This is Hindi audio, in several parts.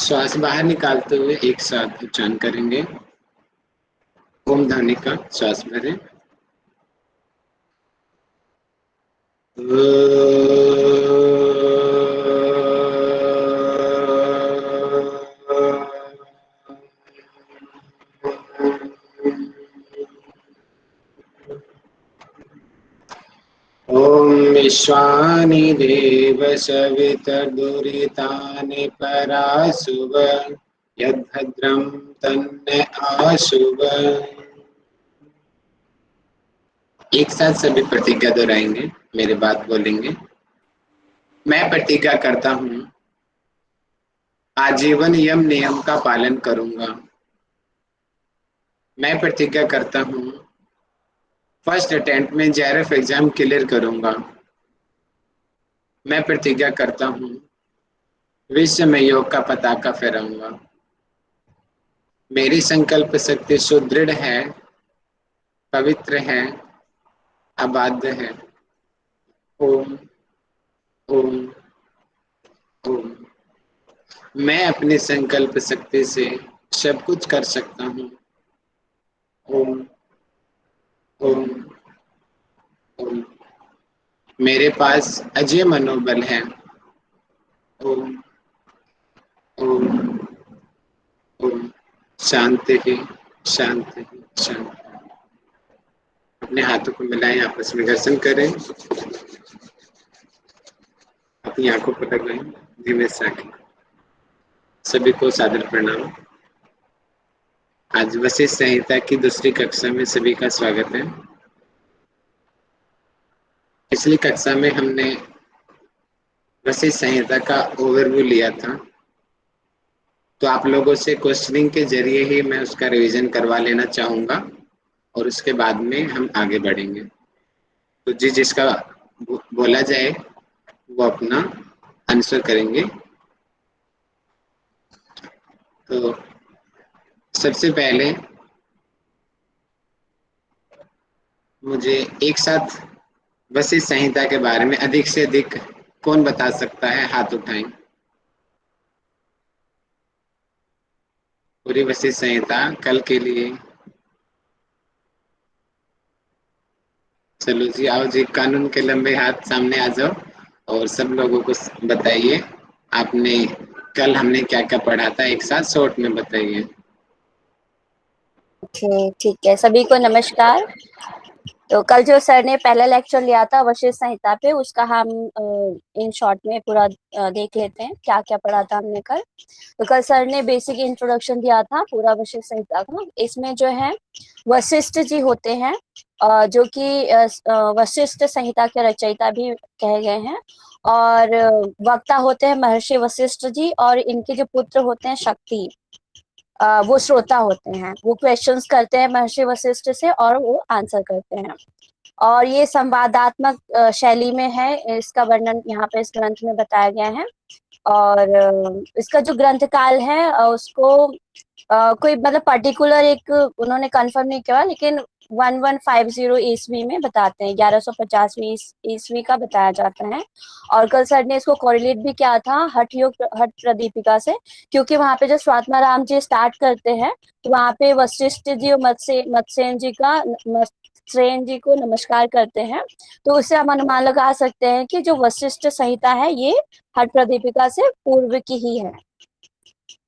श्वास बाहर निकालते हुए एक साथ उच्चारण करेंगे। ओम ध्वनि का श्वास भरें। ओम विश्वानि देव सवितर्दुरितानि पराशुभ यद्भद्रं तन्न आशुभ। एक साथ सभी प्रतिज्ञा दोहराएंगे, मेरे बात बोलेंगे। मैं प्रतिज्ञा करता हूँ आजीवन यम नियम का पालन करूंगा। मैं प्रतिज्ञा करता हूँ फर्स्ट अटेम्प्ट में जेआरएफ एग्जाम क्लियर करूंगा। मैं प्रतिज्ञा करता हूँ विश्व में योग का पताका फहराऊंगा। मेरी संकल्प शक्ति सुदृढ़ है, पवित्र है, अबाध्य है। ओम ओम ओम। मैं अपनी संकल्प शक्ति से सब कुछ कर सकता हूँ। ओम ओम ओम। मेरे पास अजय मनोबल है। ओम ओम ओम। शांति ही शांति ही शांति। अपने हाथों को मिलाएं, आपस में घर्षण करें, अपनी आंखों पर लगाएं, धीमे से आंखें। सभी को सादर प्रणाम। आज वशिष्ठ संहिता की दूसरी कक्षा में सभी का स्वागत है। पिछली कक्षा में हमने वशिष्ठ संहिता का ओवरव्यू लिया था, तो आप लोगों से क्वेश्चनिंग के जरिए ही मैं उसका रिवीजन करवा लेना चाहूंगा और उसके बाद में हम आगे बढ़ेंगे। तो जिसका बोला जाए वो अपना आंसर करेंगे। तो सबसे पहले मुझे एक साथ वशिष्ठ संहिता के बारे में अधिक से अधिक कौन बता सकता है, हाथ उठाएं। पूरी वशिष्ठ संहिता कल के लिए। चलो जी, आओ जी, कानून के लंबे हाथ सामने आ जाओ और सब लोगों को बताइए आपने कल हमने क्या क्या पढ़ा था, एक साथ शॉर्ट में बताइए। ठीक है, सभी को नमस्कार। तो कल जो सर ने पहला लेक्चर लिया था वशिष्ठ संहिता पे, उसका हम इन शॉर्ट में पूरा देख लेते हैं क्या क्या पढ़ा था हमने कल। तो कल सर ने बेसिक इंट्रोडक्शन दिया था पूरा वशिष्ठ संहिता का। इसमें जो है वशिष्ठ जी होते हैं, जो कि वशिष्ठ संहिता के रचयिता भी कहे गए हैं, और वक्ता होते हैं महर्षि वशिष्ठ जी, और इनके जो पुत्र होते हैं शक्ति, वो श्रोता होते हैं। वो क्वेश्चंस करते हैं महर्षि वशिष्ठ से और वो आंसर करते हैं, और ये संवादात्मक शैली में है। इसका वर्णन यहाँ पे इस ग्रंथ में बताया गया है। और इसका जो ग्रंथ काल है उसको कोई मतलब पर्टिकुलर एक उन्होंने कंफर्म नहीं किया, लेकिन 1150 ईस्वी में बताते हैं, 1150वीं ईस्वी का बताया जाता है। और कल सर ने इसको कोरिलेट भी किया था हठ योग हठ प्रदीपिका से, क्योंकि वहाँ पे जो स्वात्माराम जी स्टार्ट करते हैं तो वहाँ पे वशिष्ठ जी और मत्स्येन जी को नमस्कार करते हैं। तो उससे हम अनुमान लगा सकते हैं कि जो वशिष्ठ संहिता है ये हठ प्रदीपिका से पूर्व की ही है।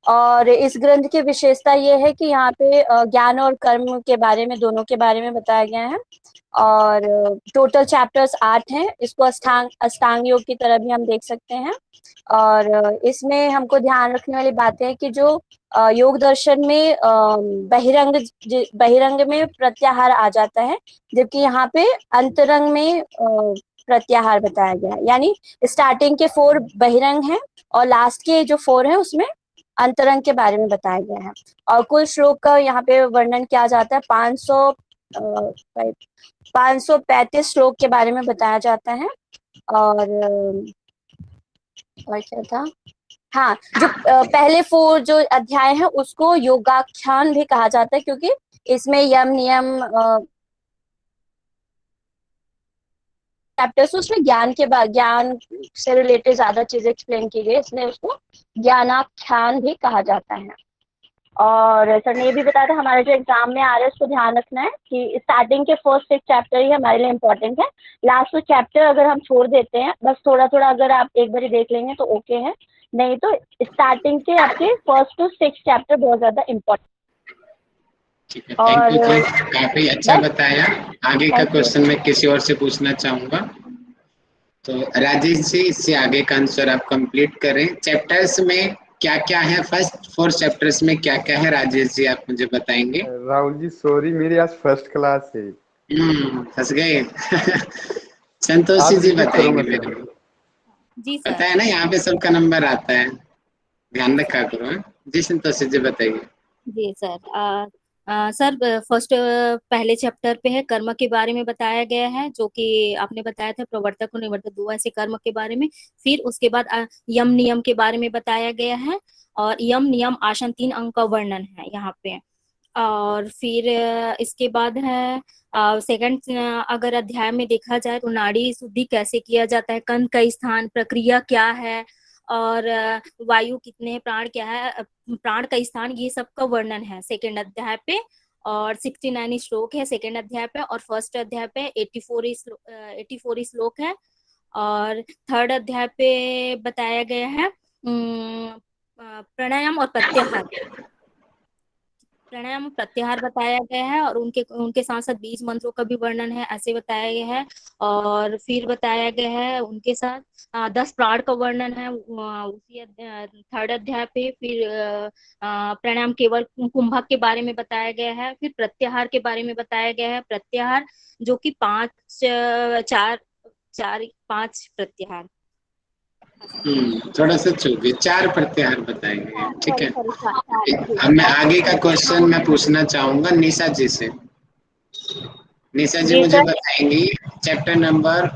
और इस ग्रंथ की विशेषता ये है कि यहाँ पे ज्ञान और कर्म के बारे में, दोनों के बारे में बताया गया है। और टोटल चैप्टर्स 8 हैं। इसको अष्टांग योग की तरह भी हम देख सकते हैं। और इसमें हमको ध्यान रखने वाली बात है कि जो योग दर्शन में बहिरंग में प्रत्याहार आ जाता है, जबकि यहाँ पे अंतरंग में प्रत्याहार बताया गया है। यानी स्टार्टिंग के 4 बहिरंग हैं और लास्ट के जो 4 हैं उसमें अंतरंग के बारे में बताया गया है। और कुल श्लोक का यहाँ पे वर्णन किया जाता है। 535 श्लोक के बारे में बताया जाता है। और क्या था, हाँ, जो पहले 4 जो अध्याय है उसको योगाख्यान भी कहा जाता है, क्योंकि इसमें यम नियम चैप्टर्स उसमें ज्ञान से रिलेटेड ज्यादा चीजें एक्सप्लेन की गई, इसलिए उसको ज्ञानाख्यान भी कहा जाता है। और सर ने ये भी बताया था हमारे जो एग्जाम में आ रहा है उसको ध्यान रखना है कि स्टार्टिंग के फर्स्ट 6 चैप्टर ही हमारे लिए इम्पोर्टेंट है। लास्ट चैप्टर अगर हम छोड़ देते हैं, बस थोड़ा थोड़ा अगर आप एक बार देख लेंगे तो ओके है, नहीं तो स्टार्टिंग के आपके फर्स्ट टू 6 चैप्टर बहुत ज्यादा इम्पोर्टेंट। ठीक है, थैंक यू और जी, काफी अच्छा बस, बताया। आगे का थैंक यू। क्वेश्चन मैं किसी और से पूछना चाहूंगा। तो राजेश जी, इससे आगे का आंसर आप कंप्लीट करें। चैप्टर्स में क्या क्या है, फर्स्ट 4 चैप्टर्स में क्या क्या है, राजेश जी आप मुझे बताएंगे। राहुल जी सॉरी, मेरी आज फर्स्ट क्लास है। फंस गए। संतोषी आज जी रिपीट बताएंगे करूंगा सर। मेरे को। जी सर। पता है ना, यहाँ पे सबका नंबर आता है, ध्यान रखा करो। हाँ? जी संतोषी जी बताइए। जी सर। सर फर्स्ट पहले चैप्टर पे है कर्म के बारे में बताया गया है, जो कि आपने बताया था प्रवर्तक और निवर्तक दो ऐसे कर्म के बारे में। फिर उसके बाद यम नियम के बारे में बताया गया है, और यम नियम आसन 3 अंग का वर्णन है यहाँ पे। और फिर इसके बाद है सेकंड, अगर अध्याय में देखा जाए तो नाड़ी शुद्धि कैसे किया जाता है, कंद का स्थान, प्रक्रिया क्या है, और वायु कितने हैं, प्राण क्या है, प्राण का स्थान, ये सब का वर्णन है सेकंड अध्याय पे। और 69 श्लोक है सेकंड अध्याय पे, और फर्स्ट अध्याय पे 84 श्लोक है। और थर्ड अध्याय पे बताया गया है प्राणायाम और प्रत्याहार। प्राणायाम प्रत्याहार बताया गया है, और उनके उनके साथ साथ बीज मंत्रों का भी वर्णन है, ऐसे बताया गया है। और फिर बताया गया है उनके साथ 10 प्राण का वर्णन है उसी थर्ड अध्याय पे। फिर प्राणायाम केवल कुंभक के बारे में बताया गया है। फिर प्रत्याहार के बारे में बताया गया है, प्रत्याहार जो कि 5 प्रत्याहार। थोड़ा सा चूके 4 प्रत्याहार बताएंगे, ठीक सॉरी है। सॉरी, चार जी, अब मैं आगे का 4 क्वेश्चन मैं पूछना चाहूंगा निशा जी से। निशा जी जी मुझे सर। बताएंगी चैप्टर नंबर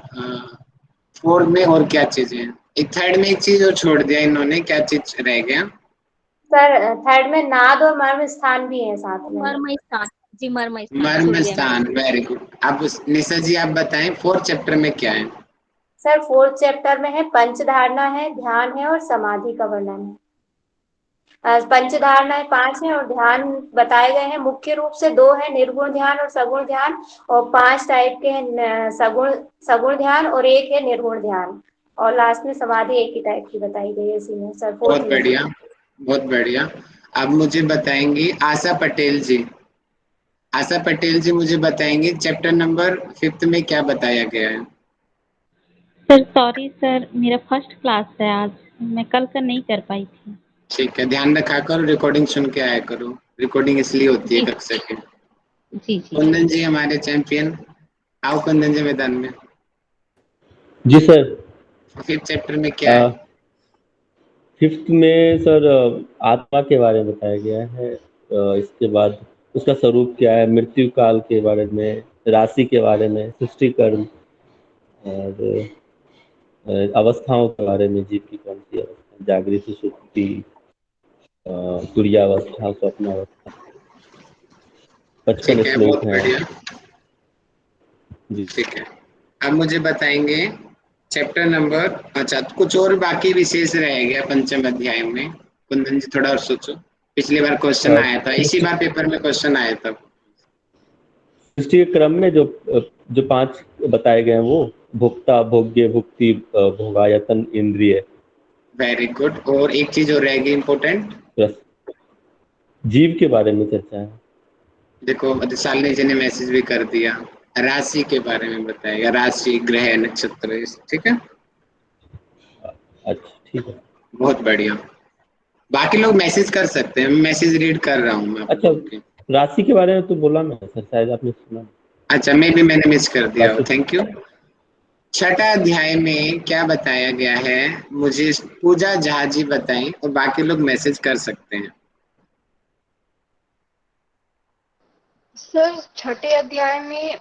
4 में और क्या चीजें हैं। एक थर्ड में एक चीज और छोड़ दिया इन्होंने, क्या चीज रह गया। सर थर्ड में नाद और मर्म स्थान भी है साथ में। मर्म स्थान, जी मर्म स्थान छूट मर्म गया मेरा। स्थान, वेरी गुड। अब निशा जी आप बताएं 4 चैप्टर में क्या है। सर फोर्थ चैप्टर में है पंच धारणा है, ध्यान है और समाधि का वर्णन है। पंच धारणाएं 5 है और ध्यान बताए गए हैं, मुख्य रूप से 2 है, निर्गुण ध्यान और सगुण ध्यान। और 5 टाइप के हैं, सगुण सगुण ध्यान और 1 है निर्गुण ध्यान। और लास्ट में समाधि एक ही टाइप की बताई गई है इसी में सर, फोर्थ बहुत में। बढ़िया, बहुत बढ़िया। अब मुझे बताएंगी आशा पटेल जी। आशा पटेल जी मुझे बताएंगे चैप्टर नंबर 5 में क्या बताया गया है। सर सॉरी सर, मेरा फर्स्ट क्लास है आज, मैं कल का नहीं कर पाई थी। ठीक है, ध्यान रखा करो, रिकॉर्डिंग सुन के आया करो। रिकॉर्डिंग इसलिए होती है जी कक्षा की। जी जी। कुंदन जी हमारे चैंपियन, आओ कुंदन जी मैदान में। जी सर। 5th चैप्टर में क्या है। 5th में सर आत्मा के बारे में बताया गया है। इसके बाद उसका स्वरूप क्या है, मृत्यु काल के बारे में, राशि के बारे में, सृष्टि कर्म, और अवस्थाओं के बारे में, जीव की कौन सी अवस्था, जागृत, सुषुप्ति, तुरीयावस्था, स्वप्नावस्था। 55 ठीक है, श्लोक बहुत हैं। बढ़िया। जी ठीक है, अब मुझे बताएंगे चैप्टर नंबर, अच्छा कुछ और बाकी विशेष रह गया पंचम अध्याय में। कुंदन जी थोड़ा और सोचो, पिछली बार क्वेश्चन आया था, इसी सृष्टि बार पेपर में क्वेश्चन आया था। सृष्टि के क्रम में जो 5 बताए गए हैं वो भोक्ता, भोग्य, भुक्ति, भोगायतन, इंद्रिय, वेरी गुड। और एक चीज और रहेगी इम्पोर्टेंट। रस, जीव के बारे में चर्चा है। देखो शालिनी जी ने मैसेज भी कर दिया, राशि के बारे में बताएगा, राशि, ग्रह, नक्षत्र, ठीक है। अच्छा ठीक है। बहुत बढ़िया। बाकी लोग मैसेज कर सकते हैं, मैं मैसेज रीड कर रहा हूँ मैं आप अच्छा, लोगों के। राशि के बारे में तो बोला मैं सर, शायद आपने सुना। अच्छा, मैंने मिस कर दिया, राशि थैंक यू। छठा अध्याय में क्या बताया गया है, मुझे पूजा झा जी बताएं, और बाकी लोग मैसेज कर सकते हैं। सर छठे अध्याय में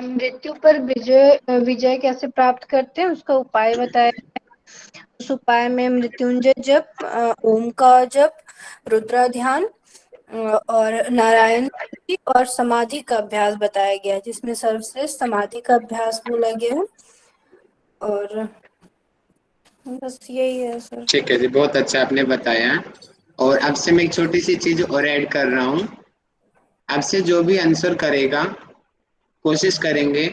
मृत्यु पर विजय विजय कैसे प्राप्त करते हैं उसका उपाय बताया है। उस उपाय में मृत्युंजय जप, ओम का जप, रुद्रा ध्यान, और नारायण स्तुति और समाधि का अभ्यास बताया गया है, जिसमें सर्वश्रेष्ठ समाधि का अभ्यास बोला गया है। और बस यही है सर। ठीक है जी, बहुत अच्छा आपने बताया। और अब से मैं एक छोटी सी चीज और ऐड कर रहा हूँ। अब से जो भी आंसर करेगा, कोशिश करेंगे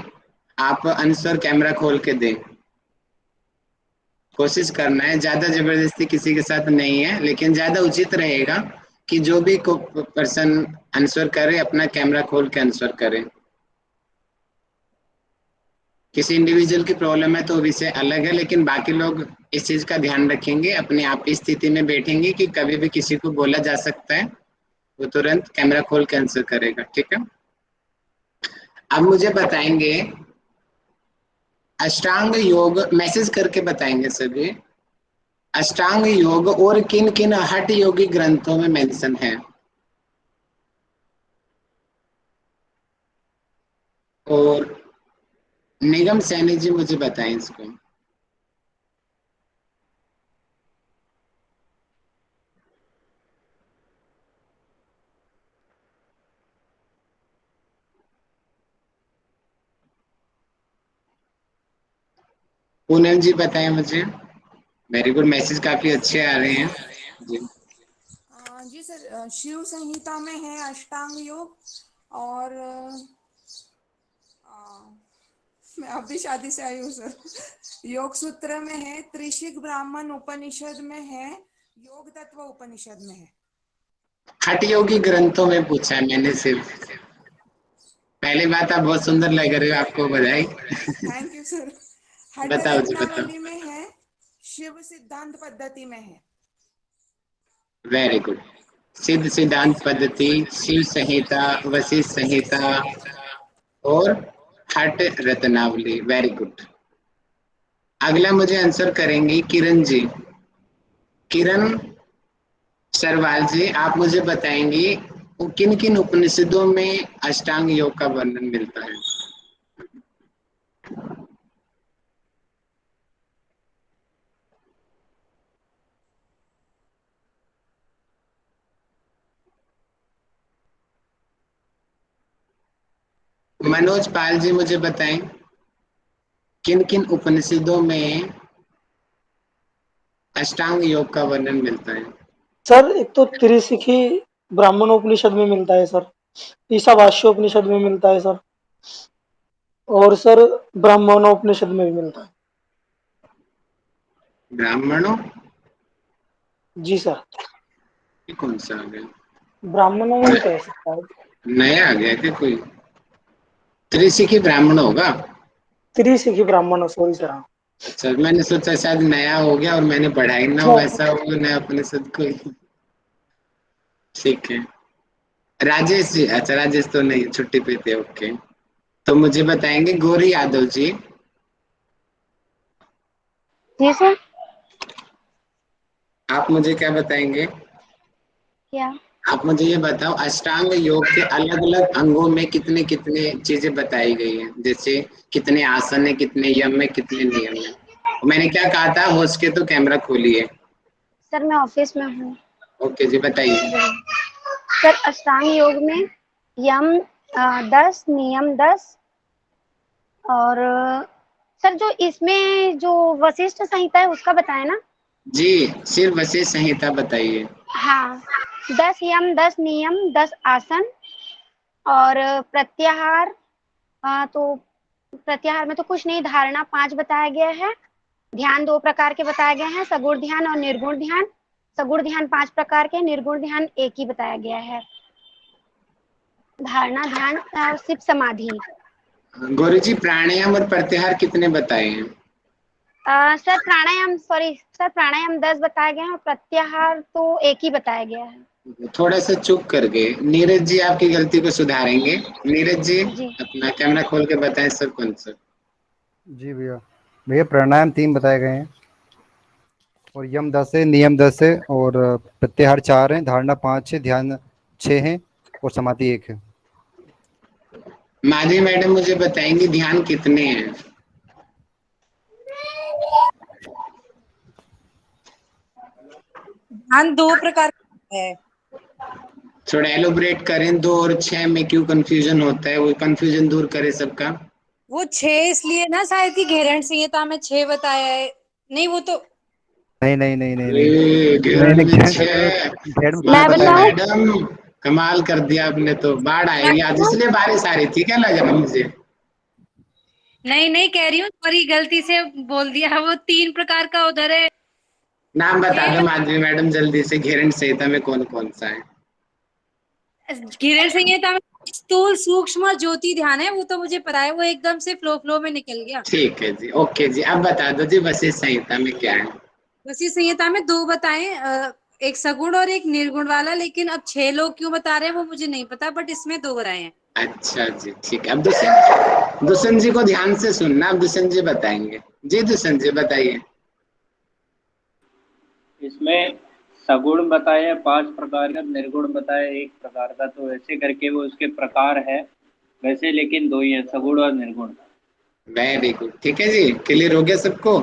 आप आंसर कैमरा खोल के दें। कोशिश करना है, ज्यादा जबरदस्ती किसी के साथ नहीं है, लेकिन ज्यादा उचित रहेगा कि जो भी पर्सन आंसर करे अपना कैमरा खोल के आंसर करे। किसी इंडिविजुअल की प्रॉब्लम है तो विषय अलग है, लेकिन बाकी लोग इस चीज का ध्यान रखेंगे, अपने आप की स्थिति में बैठेंगे कि कभी भी किसी को बोला जा सकता है, वो तुरंत कैमरा खोल के आंसर करेगा। ठीक है, अब मुझे बताएंगे अष्टांग योग, मैसेज करके बताएंगे सभी। अष्टांग योग और किन किन हठ योगी ग्रंथों में मेंशन है? और निगम सैनी जी मुझे बताएं इसको। पूनम जी बताएं मुझे। वेरी गुड, मैसेज काफी अच्छे आ रहे हैं जी। जी सर, शिव संहिता में है अष्टांग योग। और मैं अभी शादी से आई हूँ सर। योग सूत्र में है, त्रिशिक ब्राह्मण उपनिषद में है, योग तत्व उपनिषद में है। हठ योगी ग्रंथों में पूछा है मैंने सिर्फ। पहली बात, आप बहुत सुंदर लग रहे हो, आपको बधाई। Thank you sir. हठ बताओ जी, बताओ। रत्नावली में है, शिव सिद्धांत पद्धति में है। Very good. सिद्ध सिद्धांत पद्धति, शिव संहिता, वशिष्ठ संहिता और हठ रत्नावली। Very good. अगला मुझे आंसर करेंगी किरण जी। किरण सरवाल जी, आप मुझे बताएंगी किन किन उपनिषदों में अष्टांग योग का वर्णन मिलता है? मनोज पाल जी मुझे बताएं किन किन उपनिषदों में अष्टांग योग का वर्णन मिलता है? सर एक तो त्रिशिखी ब्राह्मणोपनिषद में मिलता है सर, ईशावास्योपनिषद में मिलता है सर, और सर ब्राह्मणोपनिषद में भी मिलता है। ब्राह्मणों? जी सर। ये कौन सा आ गया? ब्राह्मणों में भी कह सकता है। नया आ गया क्या कोई? त्रिशिखी ब्राह्मण होगा। त्रिशिखी ब्राह्मण, सॉरी सर। हाँ अच्छा, मैंने सोचा शायद नया हो गया और मैंने पढ़ाई ना हो, ऐसा हो गया नया उपनिषद कोई। ठीक है। राजेश जी, अच्छा राजेश तो नहीं, छुट्टी पे थे। ओके, तो मुझे बताएंगे गौरी यादव जी। जी सर। आप मुझे क्या बताएंगे? क्या? आप मुझे ये बताओ, अष्टांग योग के अलग अलग अंगों में कितने कितने चीजें बताई गई हैं? जैसे कितने आसन है, कितने यम है, कितने नियम है? मैंने क्या कहा था, हो सके तो कैमरा खोलिए। सर मैं ऑफिस में हूँ। ओके जी, बताइए। सर अष्टांग योग में यम 10, नियम 10, और सर जो इसमें जो वशिष्ठ संहिता है उसका बताए ना? जी, सिर्फ वशिष्ठ संहिता बताइए। हाँ, 10 यम, 10 नियम, 10 आसन, और प्रत्याहार। तो प्रत्याहार में तो कुछ नहीं, धारणा 5 बताया गया है, ध्यान 2 प्रकार के बताए गए हैं, सगुण ध्यान और निर्गुण ध्यान। सगुण ध्यान 5 प्रकार के, निर्गुण ध्यान 1 ही बताया गया है। धारणा, ध्यान और सिर्फ समाधि। गौरी जी, प्राणायाम और प्रत्याहार कितने बताए हैं? सर प्राणायाम, सॉरी सर, प्राणायाम 10 बताए गए हैं और प्रत्याहार तो 1 ही बताया गया है। थोड़ा सा चुप कर गए। नीरज जी आपकी गलती को सुधारेंगे। नीरज जी, जी अपना कैमरा खोल के बताएं सर, कौन सा? जी भैया, भैया प्राणायाम 3 बताए गए हैं, और यम 10 है, नियम 10 है, और प्रत्याहार 4 है, धारणा 5 है, ध्यान 6 है, और समाधि 1 है। माधवी मैडम मुझे बताएंगी ध्यान कितने हैं? ध्यान 2 प्रकार का है। थोड़ा एलोबरेट करें, 2 और 6 में क्यों कंफ्यूजन होता है, वो कंफ्यूजन दूर करे सबका। वो 6 इसलिए ना शायद कि घेरण संहिता में 6 बताया है। नहीं वो तो नहीं नहीं नहीं नहीं नहीं ए, घेरण मैंने में घेरण का तो 6। घेरण में 6 मैं माधवी बताया बताऊं? है। मैडम कमाल कर दिया आपने, तो बाढ़ मैं आएगी आज, बताऊं? इसलिए बारिश आ रही थी क्या लगा मुझे। नहीं नहीं कह रही हूँ, सॉरी गलती से बोल दिया। वो 3 प्रकार का उधर है। नाम बता दो खेल माधवी मैडम जल्दी से, घेरण संहिता में कौन कौन सा है। घेरण संहिता में स्थूल सूक्ष्म और ज्योति ध्यान है, वो तो मुझे पता है, वो एकदम से फ्लो में निकल गया। ठीक है जी, ओके जी। अब बता दो जी वशिष्ठ संहिता में क्या है। वशिष्ठ संहिता में 2 बताए, एक सगुण और एक निर्गुण वाला, लेकिन अब 6 लोग क्यों बता रहे हैं वो मुझे नहीं पता, बट इसमें 2 बताए हैं। अच्छा जी ठीक है। अब दुष्यंत जी को ध्यान से सुनना, अब दुष्यंत जी बताएंगे। जी दुष्यंत जी बताइए। इसमें सगुण बताया 5 प्रकार का, निर्गुण बताया 1 प्रकार का, तो ऐसे करके वो उसके प्रकार है वैसे, लेकिन 2 ही है, सगुण और निर्गुण। वेरी गुड, ठीक है जी, क्लियर हो गया सबको।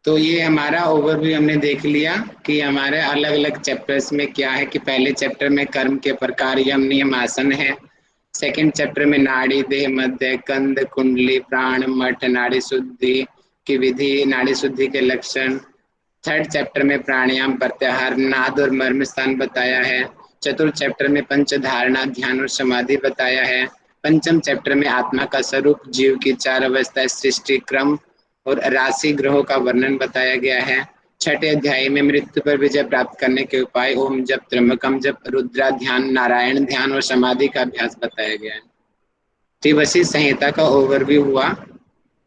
तो ये हमारा ओवरव्यू हमने देख लिया कि हमारे अलग अलग चैप्टर्स में क्या है, कि पहले चैप्टर में कर्म के प्रकार, यम नियम आसन है। सेकंड चैप्टर में नाड़ी देह मध्य कंद कुंडली प्राण मठ नाड़ी शुद्धि की विधि, नाड़ी शुद्धि के लक्षण। थर्ड चैप्टर में प्राणायाम प्रत्याहार नाद और मर्म स्थान बताया है। चतुर्थ चैप्टर में पंच धारणा ध्यान और समाधि बताया है। पंचम चैप्टर में आत्मा का स्वरूप, जीव की 4 अवस्था, सृष्टि क्रम और राशि ग्रहों का वर्णन बताया गया है। छठे अध्याय में मृत्यु पर विजय प्राप्त करने के उपाय, ओम जप त्र्यंबकम जप रुद्रा ध्यान नारायण ध्यान और समाधि का अभ्यास बताया गया है। तो वशिष्ठ संहिता का ओवरव्यू हुआ।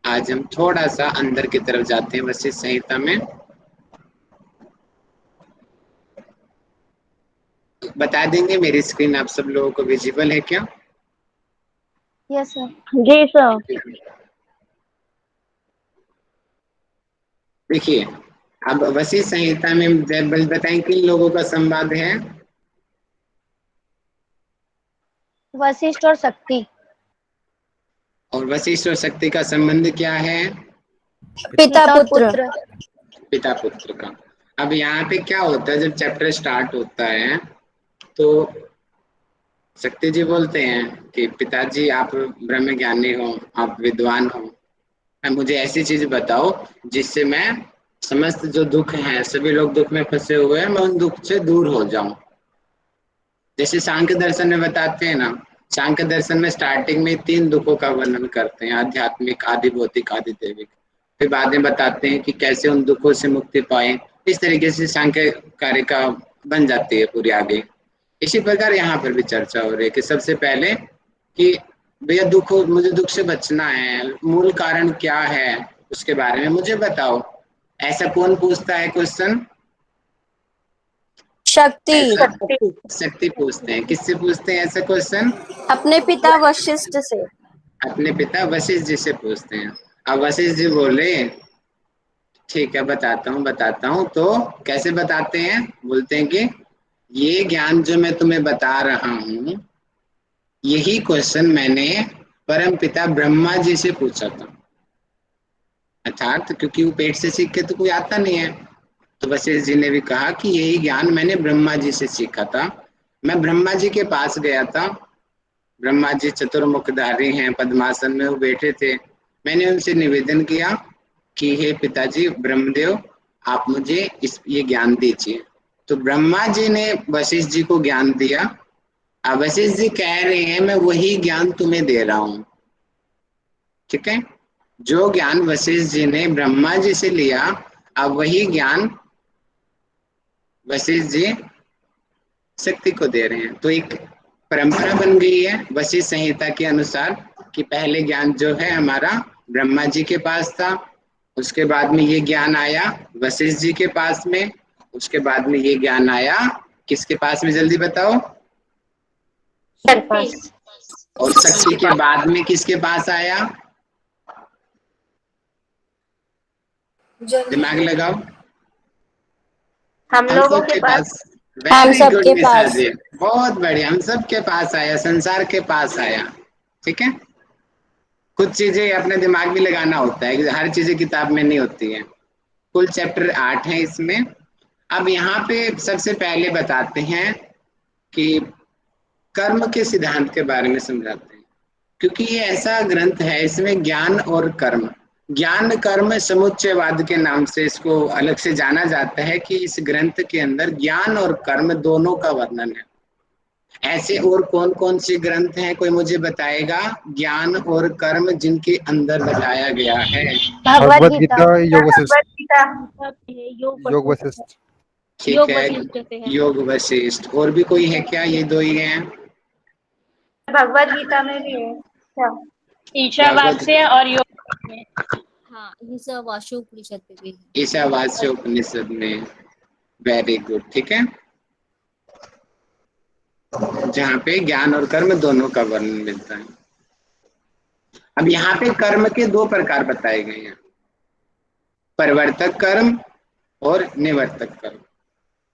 आज हम थोड़ा सा अंदर की तरफ जाते हैं वशिष्ठ संहिता में। बता देंगे मेरी स्क्रीन आप सब लोगों को विजिबल है क्या। Yes sir. जी सर। देखिए अब वशिष्ठ संहिता में बताएं किन लोगों का संवाद है। वशिष्ठ और शक्ति। और वशिष्ठ और शक्ति का संबंध क्या है। पिता पुत्र। पिता पुत्र का। अब यहाँ पे क्या होता है, जब चैप्टर स्टार्ट होता है तो शक्ति जी बोलते हैं कि पिताजी आप ब्रह्म ज्ञानी हो, आप विद्वान हो, मुझे ऐसी चीज बताओ जिससे मैं समस्त जो दुख हैं, सभी लोग दुख में फंसे हुए हैं, मैं उन दुख से दूर हो जाऊं। जैसे सांख्य दर्शन में बताते हैं ना, सांख्य दर्शन में स्टार्टिंग में 3 दुखों का वर्णन करते हैं, आध्यात्मिक आदि भौतिक आदि दैविक। फिर बाद में बताते हैं कि कैसे उन दुखों से मुक्ति पाए। इस तरीके से सांख्य कार्य का बन जाती है पूरी आगे। इसी प्रकार यहाँ पर भी चर्चा हो रही है कि सबसे पहले कि भैया दुख, मुझे दुख से बचना है, मूल कारण क्या है उसके बारे में मुझे बताओ। ऐसा कौन पूछता है क्वेश्चन। शक्ति। शक्ति पूछते हैं। किससे पूछते हैं ऐसा क्वेश्चन। अपने पिता वशिष्ठ से। अपने पिता वशिष्ठ जी से पूछते हैं। अब वशिष्ठ जी बोले ठीक है बताता हूँ। तो कैसे बताते हैं, बोलते हैं कि ये ज्ञान जो मैं तुम्हें बता रहा हूँ, यही क्वेश्चन मैंने परम पिता ब्रह्मा जी से पूछा था। अर्थात क्योंकि वो पेट से सीख के तो कोई आता नहीं है, तो वशिष्ठ जी ने भी कहा कि यही ज्ञान मैंने ब्रह्मा जी से सीखा था। मैं ब्रह्मा जी के पास गया था। ब्रह्मा जी चतुर्मुखधारी हैं, पद्मासन में वो बैठे थे। मैंने उनसे निवेदन किया कि हे पिताजी ब्रह्मदेव, आप मुझे ये ज्ञान दीजिए। तो ब्रह्मा जी ने वशिष्ठ जी को ज्ञान दिया। अब वशिष्ठ जी कह रहे हैं मैं वही ज्ञान तुम्हें दे रहा हूं। ठीक है, जो ज्ञान वशिष्ठ जी ने ब्रह्मा जी से लिया, अब वही ज्ञान वशिष्ठ जी शक्ति को दे रहे हैं। तो एक परंपरा बन गई है वशिष्ठ संहिता के अनुसार कि पहले ज्ञान जो है हमारा ब्रह्मा जी के पास था, उसके बाद में ये ज्ञान आया वशिष्ठ जी के पास में, उसके बाद में ये ज्ञान आया किसके पास में, जल्दी बताओ। शक्ति। और शक्ति के बाद में किसके पास आया, दिमाग लगाओ। हम लोगों के पास। हम वेरी गुड सबके निशा पास। जी, बहुत बढ़िया, हम सबके पास आया, संसार के पास आया। ठीक है, कुछ चीजें अपने दिमाग में लगाना होता है, हर चीजें किताब में नहीं होती है। कुल चैप्टर 8 है इसमें। अब यहाँ पे सबसे पहले बताते हैं कि कर्म के सिद्धांत के बारे में समझाते हैं। क्योंकि ये ऐसा ग्रंथ है, इसमें ज्ञान और कर्म, ज्ञान कर्म समुच्चयवाद के नाम से इसको अलग से जाना जाता है कि इस ग्रंथ के अंदर ज्ञान और कर्म दोनों का वर्णन है। ऐसे और कौन कौन से ग्रंथ हैं, कोई मुझे बताएगा, ज्ञान और कर्म जिनके अंदर बताया गया है? भगवत भगवत गीता। गीता, योग वशिष्ठ। भगवत गीता। योग वशिष्ठ। ठीक योग है, वशिष्ठ जैसे है। योग वशिष्ठ। और भी कोई है क्या? ये दो ही हैं? भगवत गीता में भी है। अच्छा, ईशावास्य और योग में। हाँ, ईशावास्य उपनिषद पे भी है। ईशावास्य उपनिषद में, वेरी गुड, ठीक है, जहाँ पे ज्ञान और कर्म दोनों का वर्णन मिलता है। अब यहाँ पे कर्म के दो प्रकार बताए गए हैं, परिवर्तक कर्म और निवर्तक कर्म।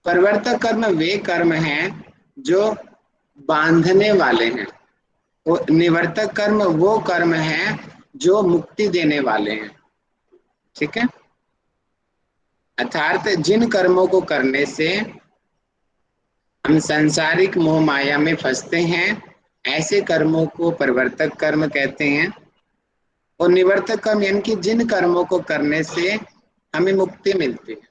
परिवर्तक कर्म वे कर्म हैं जो बांधने वाले हैं, और निवर्तक कर्म वो कर्म हैं जो मुक्ति देने वाले हैं। ठीक है, अर्थात जिन कर्मों को करने से हम सांसारिक मोह माया में फंसते हैं, ऐसे कर्मों को परिवर्तक कर्म कहते हैं। और निवर्तक कर्म यानी कि जिन कर्मों को करने से हमें मुक्ति मिलती है।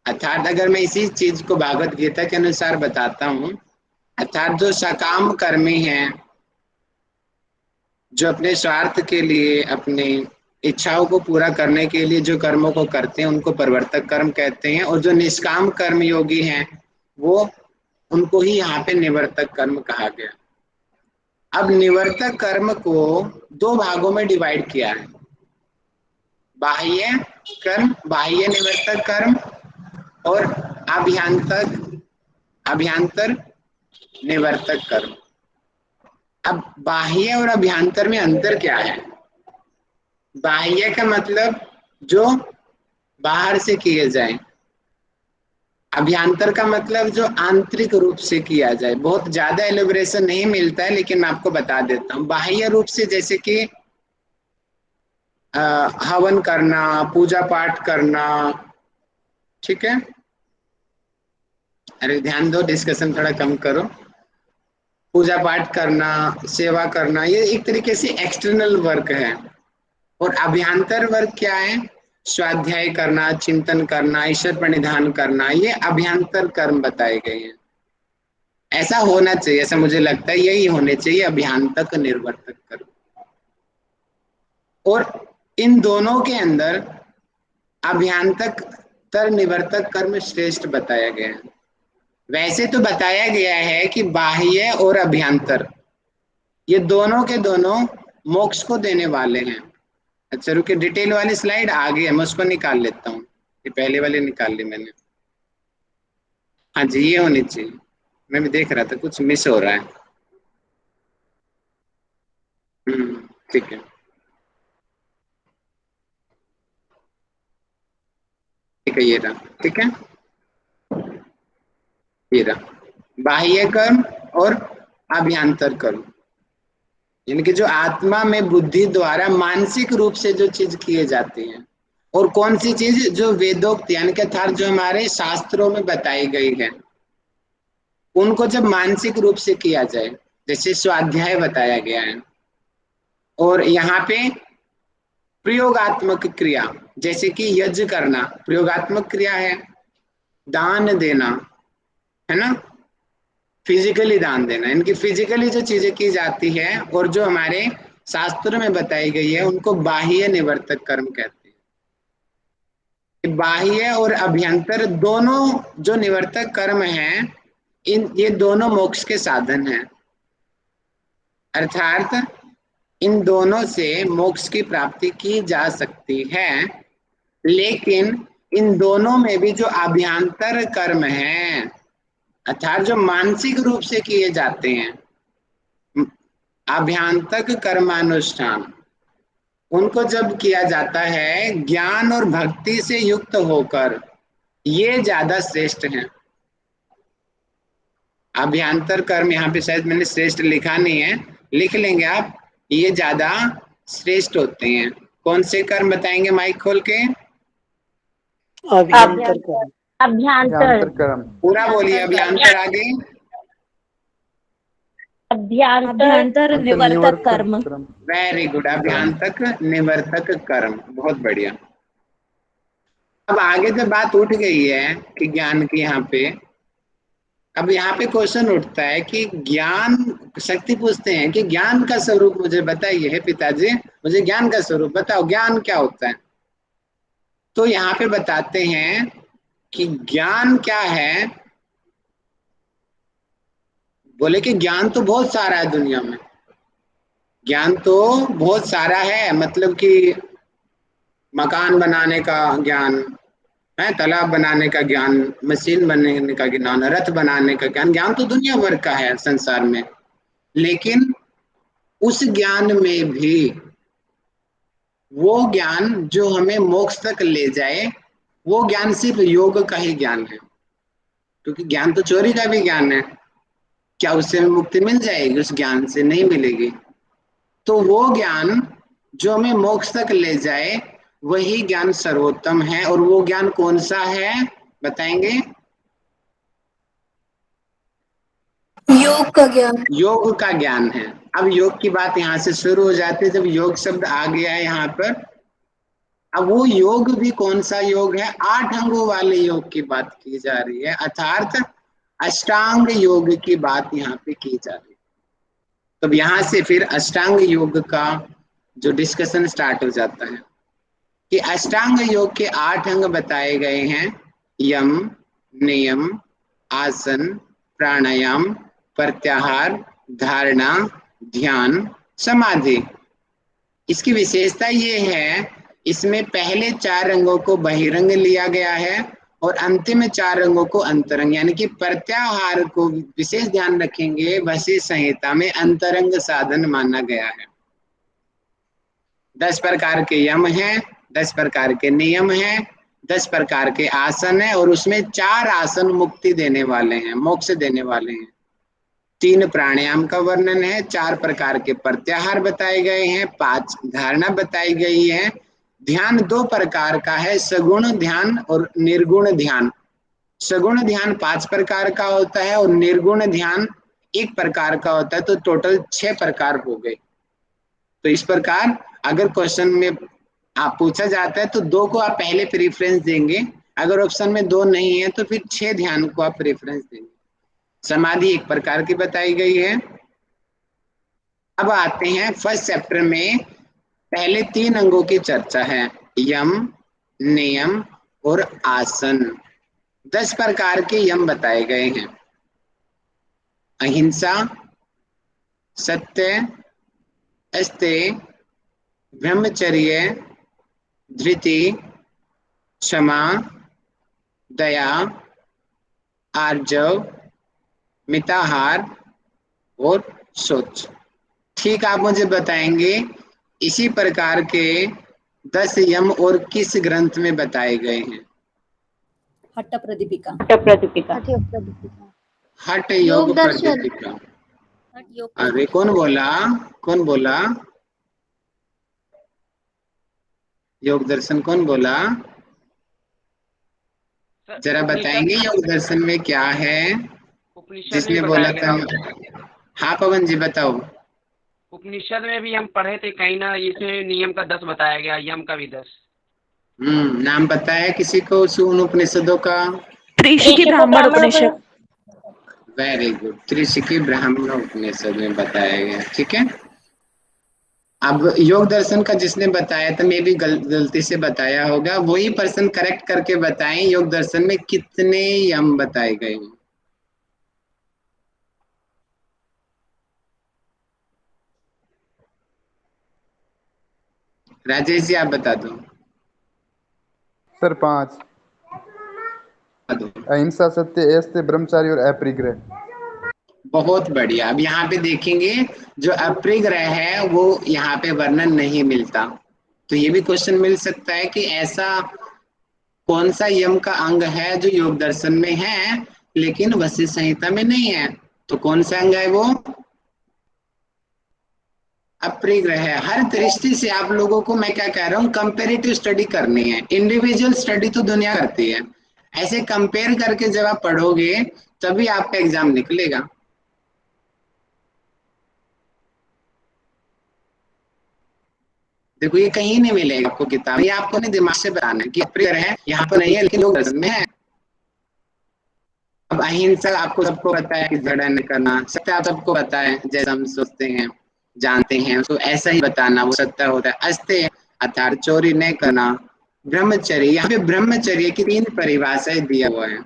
अर्थात अगर मैं इसी चीज को भागवत गीता के अनुसार बताता हूँ, अर्थात जो सकाम कर्मी हैं, जो अपने स्वार्थ के लिए, अपनी इच्छाओं को पूरा करने के लिए जो कर्मों को करते हैं, उनको परिवर्तक कर्म कहते हैं। और जो निष्काम कर्म योगी हैं, वो उनको ही यहाँ पे निवर्तक कर्म कहा गया। अब निवर्तक कर्म को दो भागों में डिवाइड किया है, बाह्य कर्म, बाह्य निवर्तक कर्म, और अभ्यांतर निवर्तक कर्म। अब बाह्य और अभ्यांतर में अंतर क्या है? बाह्य का मतलब जो बाहर से किए जाए, अभ्यांतर का मतलब जो आंतरिक रूप से किया जाए। बहुत ज्यादा एलिब्रेशन नहीं मिलता है, लेकिन मैं आपको बता देता हूँ। बाह्य रूप से जैसे कि हवन करना, पूजा पाठ करना, ठीक है, अरे ध्यान दो, डिस्कशन थोड़ा कम करो। पूजा पाठ करना, सेवा करना, ये एक तरीके से एक्सटर्नल वर्क है। और अभ्यांतर वर्क क्या है? स्वाध्याय करना, चिंतन करना, ईश्वर प्रणिधान करना, ये अभ्यांतर कर्म बताए गए हैं। ऐसा होना चाहिए, ऐसा मुझे लगता है, यही होने चाहिए अभ्यांतक निवर्तक कर्म। और इन दोनों के अंदर अभ्यांतक तर निवर्तक कर्म श्रेष्ठ बताया गया है। वैसे तो बताया गया है कि बाह्य और अभ्यांतर ये दोनों के दोनों मोक्ष को देने वाले हैं। अच्छा रुके, डिटेल वाली स्लाइड आ गई है, मैं उसको निकाल लेता हूँ। ये पहले वाली निकाल ली मैंने। हाँ जी, ये होनी चाहिए। मैं भी देख रहा था कुछ मिस हो रहा है। ठीक है, ठीक है, ये रहा, ठीक है, ये रहा बाह्य कर्म और अभ्यांतर कर्म, यानी कि जो आत्मा में बुद्धि द्वारा मानसिक रूप से जो चीज किए जाती हैं। और कौन सी चीज? जो वेदोक्त यानी कि अर्थात जो हमारे शास्त्रों में बताई गई है, उनको जब मानसिक रूप से किया जाए, जैसे स्वाध्याय बताया गया है। और यहाँ पे प्रयोगात्मक क्रिया, जैसे कि यज्ञ करना प्रयोगात्मक क्रिया है, दान देना है ना, फिजिकली दान देना, इनकी फिजिकली जो चीजें की जाती है और जो हमारे शास्त्र में बताई गई है, उनको बाह्य निवर्तक कर्म कहते हैं। बाह्य और अभ्यंतर दोनों जो निवर्तक कर्म हैं, ये दोनों मोक्ष के साधन हैं। अर्थात इन दोनों से मोक्ष की प्राप्ति की जा सकती है, लेकिन इन दोनों में भी जो अभ्यांतर कर्म हैं, अर्थात जो मानसिक रूप से किए जाते हैं, अभ्यांतक कर्मानुष्ठान, उनको जब किया जाता है ज्ञान और भक्ति से युक्त होकर, ये ज्यादा श्रेष्ठ हैं। अभ्यांतर कर्म, यहाँ पे शायद मैंने श्रेष्ठ लिखा नहीं है, लिख लेंगे आप, ये ज्यादा श्रेष्ठ होते हैं। कौन से कर्म बताएंगे माइक खोल के? अभ्यंतर कर्म। अभ्यांतर कर्म। पूरा बोलिए, अभ्यांतर आगे। अभ्यांतर निवर्तक कर्म। वेरी गुड, अभ्यांतक निवर्तक कर्म, बहुत बढ़िया। अब आगे जब बात उठ गई है कि ज्ञान की, यहाँ पे अब यहाँ पे क्वेश्चन उठता है कि ज्ञान, शक्ति पूछते हैं कि ज्ञान का स्वरूप मुझे बताइए, है पिताजी मुझे ज्ञान का स्वरूप बताओ, ज्ञान क्या होता है। तो यहाँ पे बताते हैं कि ज्ञान क्या है। बोले कि ज्ञान तो बहुत सारा है दुनिया में, ज्ञान तो बहुत सारा है, मतलब कि मकान बनाने का ज्ञान है, तालाब बनाने का ज्ञान, मशीन बनाने का ज्ञान, रथ बनाने का ज्ञान, ज्ञान तो दुनिया भर का है संसार में। लेकिन उस ज्ञान में भी वो ज्ञान जो हमें मोक्ष तक ले जाए, वो ज्ञान सिर्फ योग का ही ज्ञान है, क्योंकि ज्ञान तो चोरी का भी ज्ञान है। क्या उससे हमें मुक्ति मिल जाएगी? उस ज्ञान से नहीं मिलेगी। तो वो ज्ञान जो हमें मोक्ष तक ले जाए, वही ज्ञान सर्वोत्तम है। और वो ज्ञान कौन सा है बताएंगे? योग का ज्ञान। योग का ज्ञान है। अब योग की बात यहाँ से शुरू हो जाती है, जब योग शब्द आ गया है यहाँ पर। अब वो योग भी कौन सा योग है? 8 अंगों वाले योग की बात की जा रही है, अर्थात अष्टांग योग की बात यहाँ पे की जा रही है। तब यहाँ से फिर अष्टांग योग का जो डिस्कशन स्टार्ट हो जाता है कि अष्टांग योग के 8 अंग बताए गए हैं, यम, नियम, आसन, प्राणायाम, प्रत्याहार, धारणा, ध्यान, समाधि। इसकी विशेषता ये है, इसमें पहले 4 अंगों को बहिरंग लिया गया है और अंतिम 4 अंगों को अंतरंग, यानी कि प्रत्याहार को विशेष ध्यान रखेंगे, वशिष्ठ संहिता में अंतरंग साधन माना गया है। 10 प्रकार के यम हैं, 10 प्रकार के नियम हैं, 10 प्रकार के आसन है, और उसमें 4 आसन मुक्ति देने वाले हैं, मोक्ष देने वाले हैं। 3 प्राणायाम का वर्णन है, 4 प्रकार के प्रत्याहार बताए गए हैं, 5 धारणा बताई गई है। ध्यान 2 प्रकार का है, सगुण ध्यान और निर्गुण ध्यान। सगुण ध्यान 5 प्रकार का होता है और निर्गुण ध्यान 1 प्रकार का होता है, तो टोटल 6 प्रकार हो गए। तो इस प्रकार अगर क्वेश्चन में आप पूछा जाता है तो 2 को आप पहले प्रेफरेंस देंगे, अगर ऑप्शन में 2 नहीं है तो फिर 6 ध्यान को आप प्रेफरेंस देंगे। समाधि 1 प्रकार की बताई गई है। अब आते हैं फर्स्ट चैप्टर में, पहले 3 अंगों की चर्चा है, यम, नियम और आसन। 10 प्रकार के यम बताए गए हैं, अहिंसा, सत्य, अस्तेय, ब्रह्मचर्य, धृति, क्षमा, दया, आर्जव, मिताहार और शौच। ठीक, आप मुझे बताएंगे इसी प्रकार के 10 यम और किस ग्रंथ में बताए गए हैं? हठ प्रदीपिका। हठ योग प्रदीपिका। अरे कौन बोला? योग दर्शन कौन बोला? जरा बताएंगे योग दर्शन में क्या है? जिसने बोला था? हाँ पवन जी बताओ। उपनिषद में भी हम पढ़े थे कहीं ना, इसमें नियम का 10 बताया गया, यम का भी 10। नाम पता है किसी को उन उपनिषदों का? त्रिशिकी ब्राह्मण उपनिषद। वेरी गुड, त्रिशिकी ब्राह्मण उपनिषद में बताया गया। ठीक है, अब योग दर्शन का जिसने बताया था, मैं भी गलती से बताया होगा, वही पर्सन करेक्ट करके बताएं योग दर्शन में कितने यम बताए गए हैं। राजेश जी आप बता दो। सर 5, अहिंसा, सत्य, अस्तेय, ब्रह्मचारी और अपरिग्रह। बहुत बढ़िया। अब यहाँ पे देखेंगे जो अपरिग्रह है वो यहाँ पे वर्णन नहीं मिलता, तो ये भी क्वेश्चन मिल सकता है कि ऐसा कौन सा यम का अंग है जो योग दर्शन में है लेकिन वशिष्ठ संहिता में नहीं है। तो कौन सा अंग है वो? अपरिग्रह है। हर दृष्टि से आप लोगों को मैं क्या कह रहा हूँ, कंपेरेटिव स्टडी करनी है। इंडिविजुअल स्टडी तो दुनिया करती है, ऐसे कंपेयर करके जब आप पढ़ोगे तभी आपका एग्जाम निकलेगा। देखो ये कहीं नहीं मिलेगा आपको किताब, ये आपको नहीं दिमाग से बताना है कि अप्रिय है यहाँ पर नहीं है लेकिन लोग में है। अब अहिंसा आपको सबको पता है कि झगड़ा नहीं करना, सत्य आप सबको पता है जैसा हम सोचते हैं जानते हैं उसको ऐसा ही बताना वो सत्य होता है। अस्तेय अर्थात चोरी नहीं करना। ब्रह्मचर्य, यहाँ पे ब्रह्मचर्य की 3 परिभाषाएं दिया हुआ है।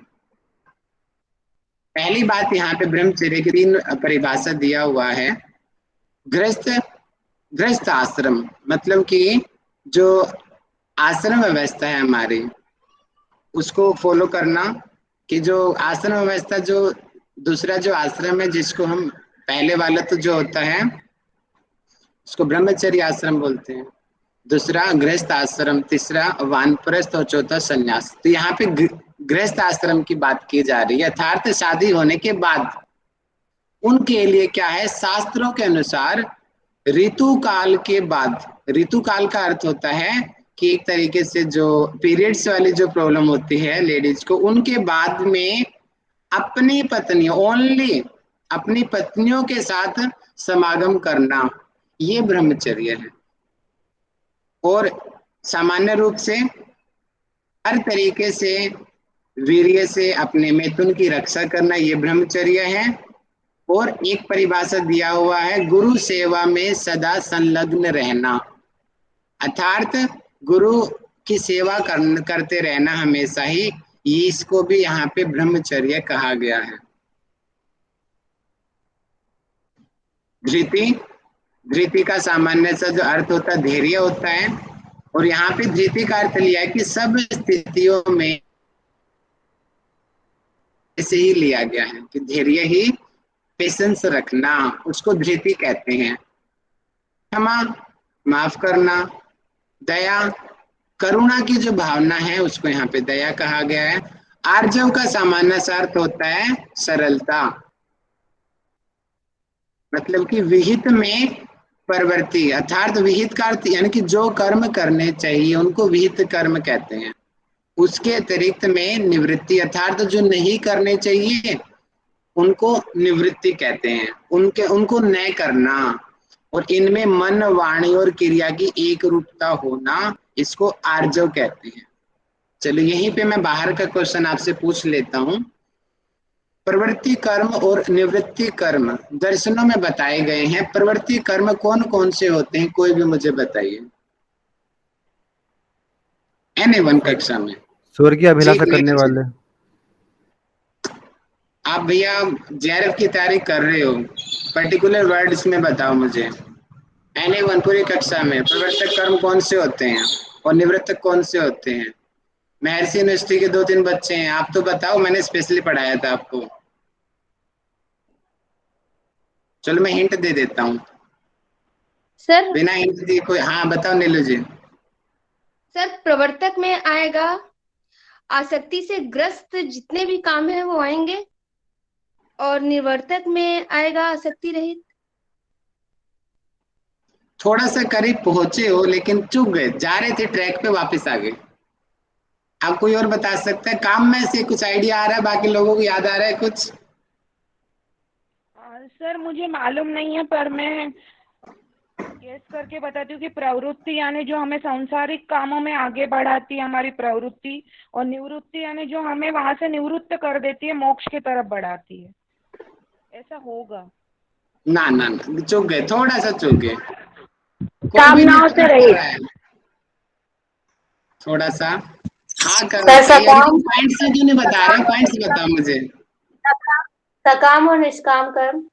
पहली बात यहाँ पे ब्रह्मचर्य की 3 परिभाषा दिया हुआ है। गृहस्थ आश्रम मतलब कि जो आश्रम व्यवस्था है हमारी उसको फॉलो करना, कि जो आश्रम व्यवस्था जो दूसरा जो आश्रम है जिसको हम पहले वाला तो जो होता है उसको ब्रह्मचर्य आश्रम बोलते हैं, दूसरा गृहस्थ आश्रम, तीसरा वानप्रस्थ और चौथा संन्यास। तो यहाँ पे गृहस्थ आश्रम की बात की जा रही है, अर्थात शादी होने के बाद उनके लिए क्या है, शास्त्रों के अनुसार ऋतु काल के बाद, ऋतु काल का अर्थ होता है कि एक तरीके से जो पीरियड्स वाली जो प्रॉब्लम होती है लेडीज को, उनके बाद में अपनी पत्नी ओनली अपनी पत्नियों के साथ समागम करना, ये ब्रह्मचर्य है। और सामान्य रूप से हर तरीके से वीर्य से अपने मैथुन की रक्षा करना, ये ब्रह्मचर्य है। और एक परिभाषा दिया हुआ है गुरु सेवा में सदा संलग्न रहना, अर्थात गुरु की सेवा करते रहना हमेशा ही, ये इसको भी यहाँ पे ब्रह्मचर्य कहा गया है। धृति का सामान्य सा जो अर्थ होता है धैर्य होता है, और यहाँ पे धृति का अर्थ लिया है कि सब स्थितियों में ऐसे ही लिया गया है कि धैर्य ही, पेशेंस रखना, उसको धृति कहते हैं। क्षमा, माफ करना, दया, करुणा की जो भावना है उसको यहाँ पे दया कहा गया है। आर्जव का सामान्य अर्थ होता है सरलता, मतलब कि विहित में प्रवृत्ति, अर्थात विहित का अर्थ यानी कि जो कर्म करने चाहिए उनको विहित कर्म कहते हैं। उसके अतिरिक्त में निवृत्ति, अर्थात जो नहीं करने चाहिए उनको निवृत्ति कहते हैं, उनको न करना। और इनमें मन, वाणी और क्रिया की एक रूपता होना, इसको आर्जव कहते हैं। चलो यहीं पे मैं बाहर का क्वेश्चन आपसे पूछ लेता हूं। प्रवृत्ति कर्म और निवृत्ति कर्म दर्शनों में बताए गए हैं, प्रवृत्ति कर्म कौन कौन से होते हैं, कोई भी मुझे बताइए। NA1 कक्षा में स्वर्गीय अभिलाषा करने वाले। आप भैया JRF की तैयारी कर रहे हो, पर्टिकुलर वर्ड्स में बताओ मुझे। NA1 पूरी कक्षा में प्रवर्तक कर्म कौन से होते हैं और निवृत्तक कौन से होते हैं। महर्षि यूनिवर्सिटी के 2-3 बच्चे हैं, आप तो बताओ, मैंने स्पेशली पढ़ाया था आपको। चलो मैं हिंट दे देता हूँ सर। बिना हिंट दिए कोई, हाँ बताओ नीलू जी। सर प्रवर्तक में आएगा आसक्ति से ग्रस्त जितने भी काम है वो आएंगे, और निवर्तक में आएगा आसक्ति रहित। थोड़ा सा करीब पहुंचे हो लेकिन चूक गए, जा रहे थे ट्रैक पे वापस आ गए। आप कोई और बता सकते हैं? काम में से कुछ आइडिया आ रहा है, बाकी लोगों को याद आ रहा है कुछ? सर मुझे मालूम नहीं है, पर मैं गेस करके बताती हूँ कि प्रवृत्ति यानी जो हमें सांसारिक कामों में आगे बढ़ाती है हमारी प्रवृत्ति, और निवृत्ति यानी जो हमें वहां से निवृत्त कर देती है, मोक्ष की तरफ बढ़ाती है, ऐसा होगा। ना ना ना, चूक गए, थोड़ा सा चूक गए। कामनाओं से रहित। थोड़ा सा हाँ कर पॉइंट्स क्यों नहीं बता रहे, पॉइंट्स बताओ मुझे। सकाम और निष्काम कर्म।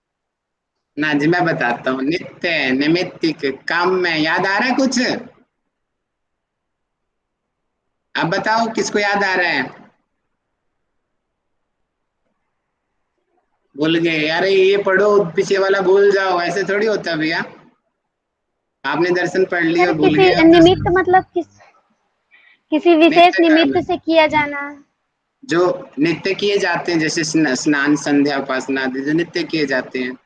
ना जी मैं बताता हूँ। नित्य, नैमित्तिक, काम में। याद आ रहा है कुछ? अब बताओ किसको याद आ रहा है? भूल गए? अरे ये पढ़ो पीछे वाला भूल जाओ, ऐसे थोड़ी होता भैया। आपने दर्शन पढ़ लिया और भूल गए। निमित्त मतलब किसी विशेष निमित्त से किया जाना, जो नित्य किए जाते हैं, जैसे स्नान, संध्या, उपासना आदि जो नित्य किए जाते हैं।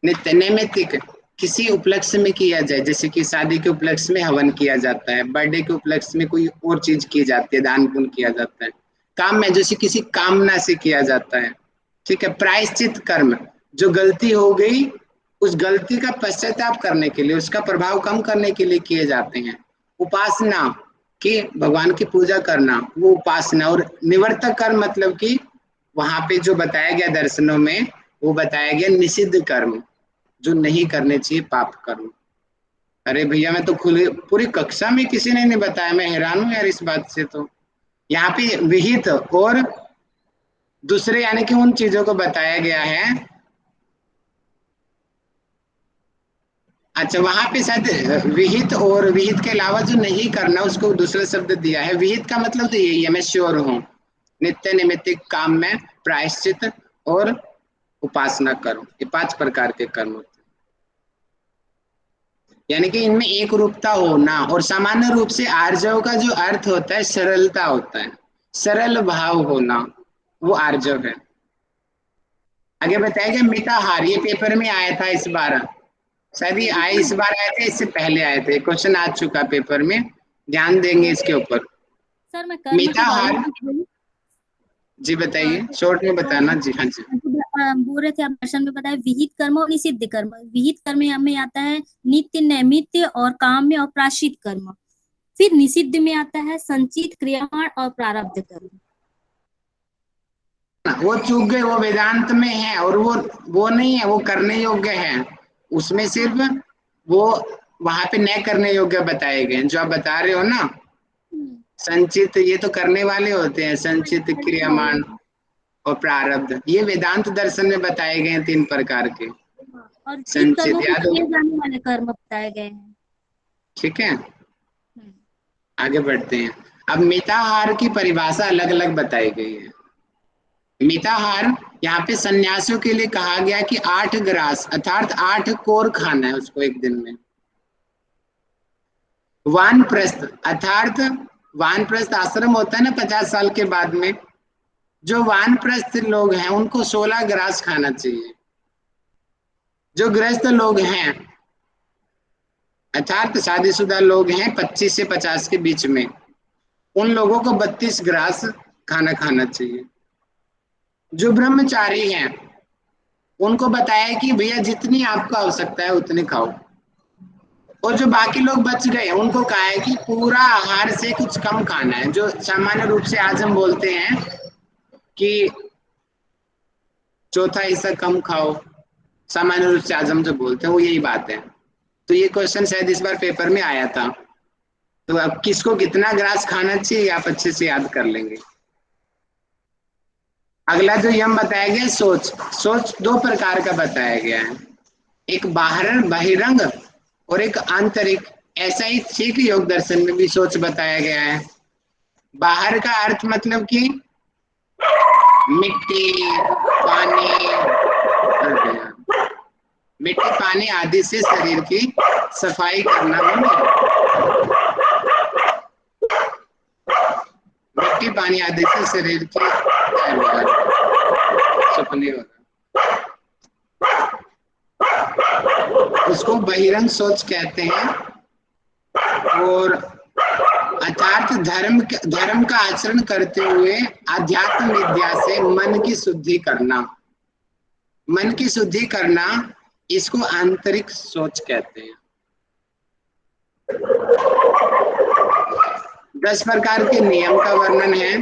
नित्य। नैमित्तिक किसी उपलक्ष्य में किया जाए, जैसे कि शादी के उपलक्ष्य में हवन किया जाता है, बर्थडे के उपलक्ष्य में कोई और चीज की जाती है, दान पुण्य किया जाता है। काम में जैसे किसी कामना से किया जाता है, ठीक है। प्रायश्चित कर्म, जो गलती हो गई उस गलती का पश्चाताप करने के लिए, उसका प्रभाव कम करने के लिए किए जाते हैं। उपासना कि भगवान की पूजा करना, वो उपासना। और निवर्तक कर्म मतलब कि वहां पे जो बताया गया दर्शनों में, वो बताया गया निषिद्ध कर्म, जो नहीं करने चाहिए, पाप कर्म। अरे भैया, मैं तो खुली पूरी कक्षा में किसी ने नहीं बताया, मैं हैरान हूं यार इस बात से। तो यहाँ पे विहित और दूसरे यानी कि उन चीजों को बताया गया है। अच्छा, वहां पे शायद विहित और विहित के अलावा जो नहीं करना, उसको दूसरा शब्द दिया है। विहित का मतलब तो यही है, मैं श्योर हूँ, नित्य नैमित्तिक काम में प्रायश्चित और उपासना कर्म, ये 5 प्रकार के कर्म होते हैं। यानी कि इनमें एक रूपता होना। और सामान्य रूप से आर्जव का जो अर्थ होता है सरलता होता है, सरल भाव होना, वो आर्जव है। आगे बताया गया मिताहार, ये पेपर में आया था इस बार, शायद ये आए इस बार आए थे, इससे पहले आए थे, क्वेश्चन आ चुका पेपर में, ध्यान देंगे इसके ऊपर। सर मैं कर्म के मिताहार, बारे में बोलूं? जी बताइए, शॉर्ट में बताना। जी हाँ जी। बोल रहे थे आप दर्शन में बताए विहित कर्म और निषिद्ध कर्म। विहित कर्म में आता है नित्य नैमित्य और काम्य और प्रायश्चित कर्म। फिर निषिद्ध में आता है संचित, क्रियामाण और प्रारब्ध कर्म। वो चूक गए, वो वेदांत में है, और वो नहीं है, वो करने योग्य है। उसमें सिर्फ वो वहां पे न करने योग्य बताए गए, जो आप बता रहे हो ना, संचित, ये तो करने वाले होते हैं, संचित, क्रियामाण और प्रारब्ध, ये वेदांत दर्शन में बताए गए हैं 3 प्रकार के। और संचित कर्मों याद को हो, किए जाने वाले कर्म बताए गए हैं। ठीक है, आगे बढ़ते हैं। अब मिताहार की परिभाषा अलग अलग बताई गई है। मिताहार यहाँ पे सन्यासियों के लिए कहा गया कि 8 ग्रास अर्थात 8 कोर खाना है उसको एक दिन में। वानप्रस्थ अर्थात वानप्रस्थ आश्रम होता है ना 50 साल के बाद में, जो वानप्रस्थ लोग हैं उनको 16 ग्रास खाना चाहिए। जो गृहस्थ लोग हैं अर्थात शादीशुदा लोग हैं 25 से 50 के बीच में, उन लोगों को 32 ग्रास खाना खाना चाहिए। जो ब्रह्मचारी हैं उनको बताया कि भैया जितनी आपको आवश्यकता है उतनी खाओ। और जो बाकी लोग बच गए उनको कहा है कि पूरा आहार से कुछ कम खाना है, जो सामान्य रूप से आज हम बोलते हैं कि चौथा हिस्सा कम खाओ, सामान्य रूप से आज हम जो बोलते हैं वो यही बात है। तो ये क्वेश्चन शायद इस बार पेपर में आया था। तो अब किसको कितना ग्रास खाना चाहिए आप अच्छे से याद कर लेंगे। अगला जो यम बताया गया सोच 2 प्रकार का बताया गया है, एक बहिरंग और एक आंतरिक। ऐसा ही ठीक योग दर्शन में भी सोच बताया गया है। बाहर का अर्थ मतलब कि मिट्टी पानी आदि से शरीर की सफाई करना मिट्टी पानी आदि से शरीर की सफाई उसको बहिरंग सोच कहते हैं। और अर्थात धर्म का आचरण करते हुए आध्यात्म विद्या से मन की शुद्धि करना, इसको आंतरिक सोच कहते हैं। 10 प्रकार के नियम का वर्णन है।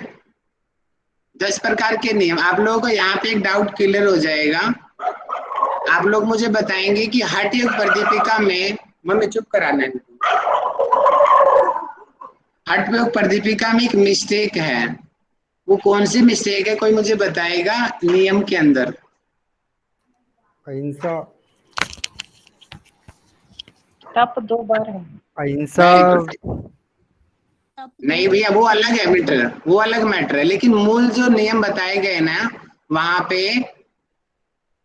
10 प्रकार के नियम, आप लोगों को यहाँ पे एक डाउट क्लियर हो जाएगा। आप लोग मुझे बताएंगे कि हठ योग प्रदीपिका में, मम्मी चुप कराना है, हठ योग प्रदीपिका में एक मिस्टेक है, वो कौन सी मिस्टेक है, कोई मुझे बताएगा नियम के अंदर। अहिंसा। तप 2 बार है। अहिंसा नहीं भैया, वो अलग है मैटर, वो अलग मैटर है, लेकिन मूल जो नियम बताए गए ना वहां पे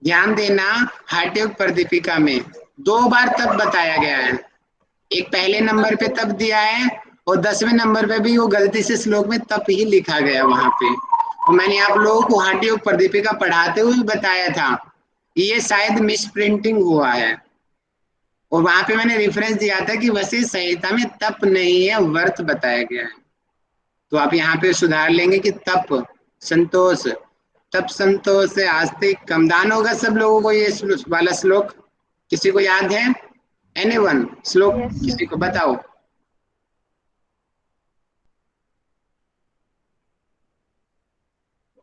ध्यान देना। हठ योग प्रदीपिका में 2 बार तप बताया गया है। एक पहले नंबर पे तप दिया है और 10वें नंबर पे भी वो गलती से श्लोक में तप ही लिखा गया वहां पे। और मैंने आप लोगों को हठ योग प्रदीपिका पढ़ाते हुए बताया था ये शायद मिस प्रिंटिंग हुआ है। और वहां पे मैंने रेफरेंस दिया था कि वैसे संहिता में तप नहीं है, व्रत बताया गया है। तो आप यहाँ पे सुधार लेंगे कि तप संतोष, तप संतोष से आस्तिक कमदान होगा सब लोगों को ये वाला श्लोक। किसी को याद है? एनीवन श्लोक किसी को बताओ।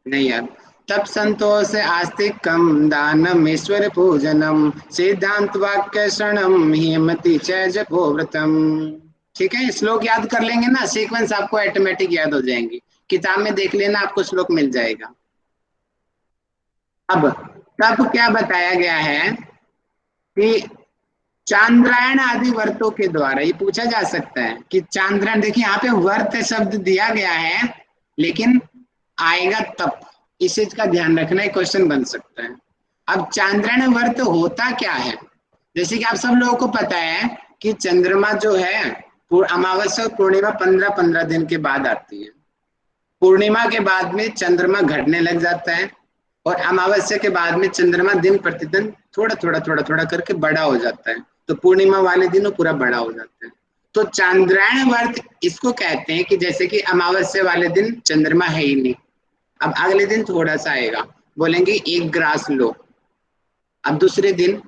नहीं यार। तप संतोष आस्तिकम दानम ईश्वर पूजनम सिद्धांत वाक्य शरणम हिमति च जपो व्रतम। ठीक है, श्लोक याद कर लेंगे ना, सीक्वेंस आपको ऑटोमेटिक याद हो जाएंगी। किताब में देख लेना, आपको श्लोक मिल जाएगा। अब तब क्या बताया गया है कि चांद्रायण आदि व्रतों के द्वारा, ये पूछा जा सकता है कि चांद्रायण, देखिए यहाँ पे व्रत शब्द दिया गया है लेकिन आएगा तप, इस चीज का ध्यान रखना, एक क्वेश्चन बन सकता है। अब चांद्रायण व्रत होता क्या है? जैसे कि आप सब लोगों को पता है कि चंद्रमा जो है अमावस्या और पूर्णिमा 15-15 दिन के बाद आती है। पूर्णिमा के बाद में चंद्रमा घटने लग जाता है और अमावस्या के बाद में चंद्रमा दिन प्रतिदिन थोड़ा थोड़ा करके बड़ा हो जाता है। तो पूर्णिमा वाले दिन वो पूरा बड़ा हो जाता है। तो चांद्रायण व्रत इसको कहते हैं कि जैसे कि अमावस्या वाले दिन चंद्रमा है ही नहीं, अब अगले दिन थोड़ा सा आएगा, बोलेंगे 1 ग्रास लो, अब दूसरे दिन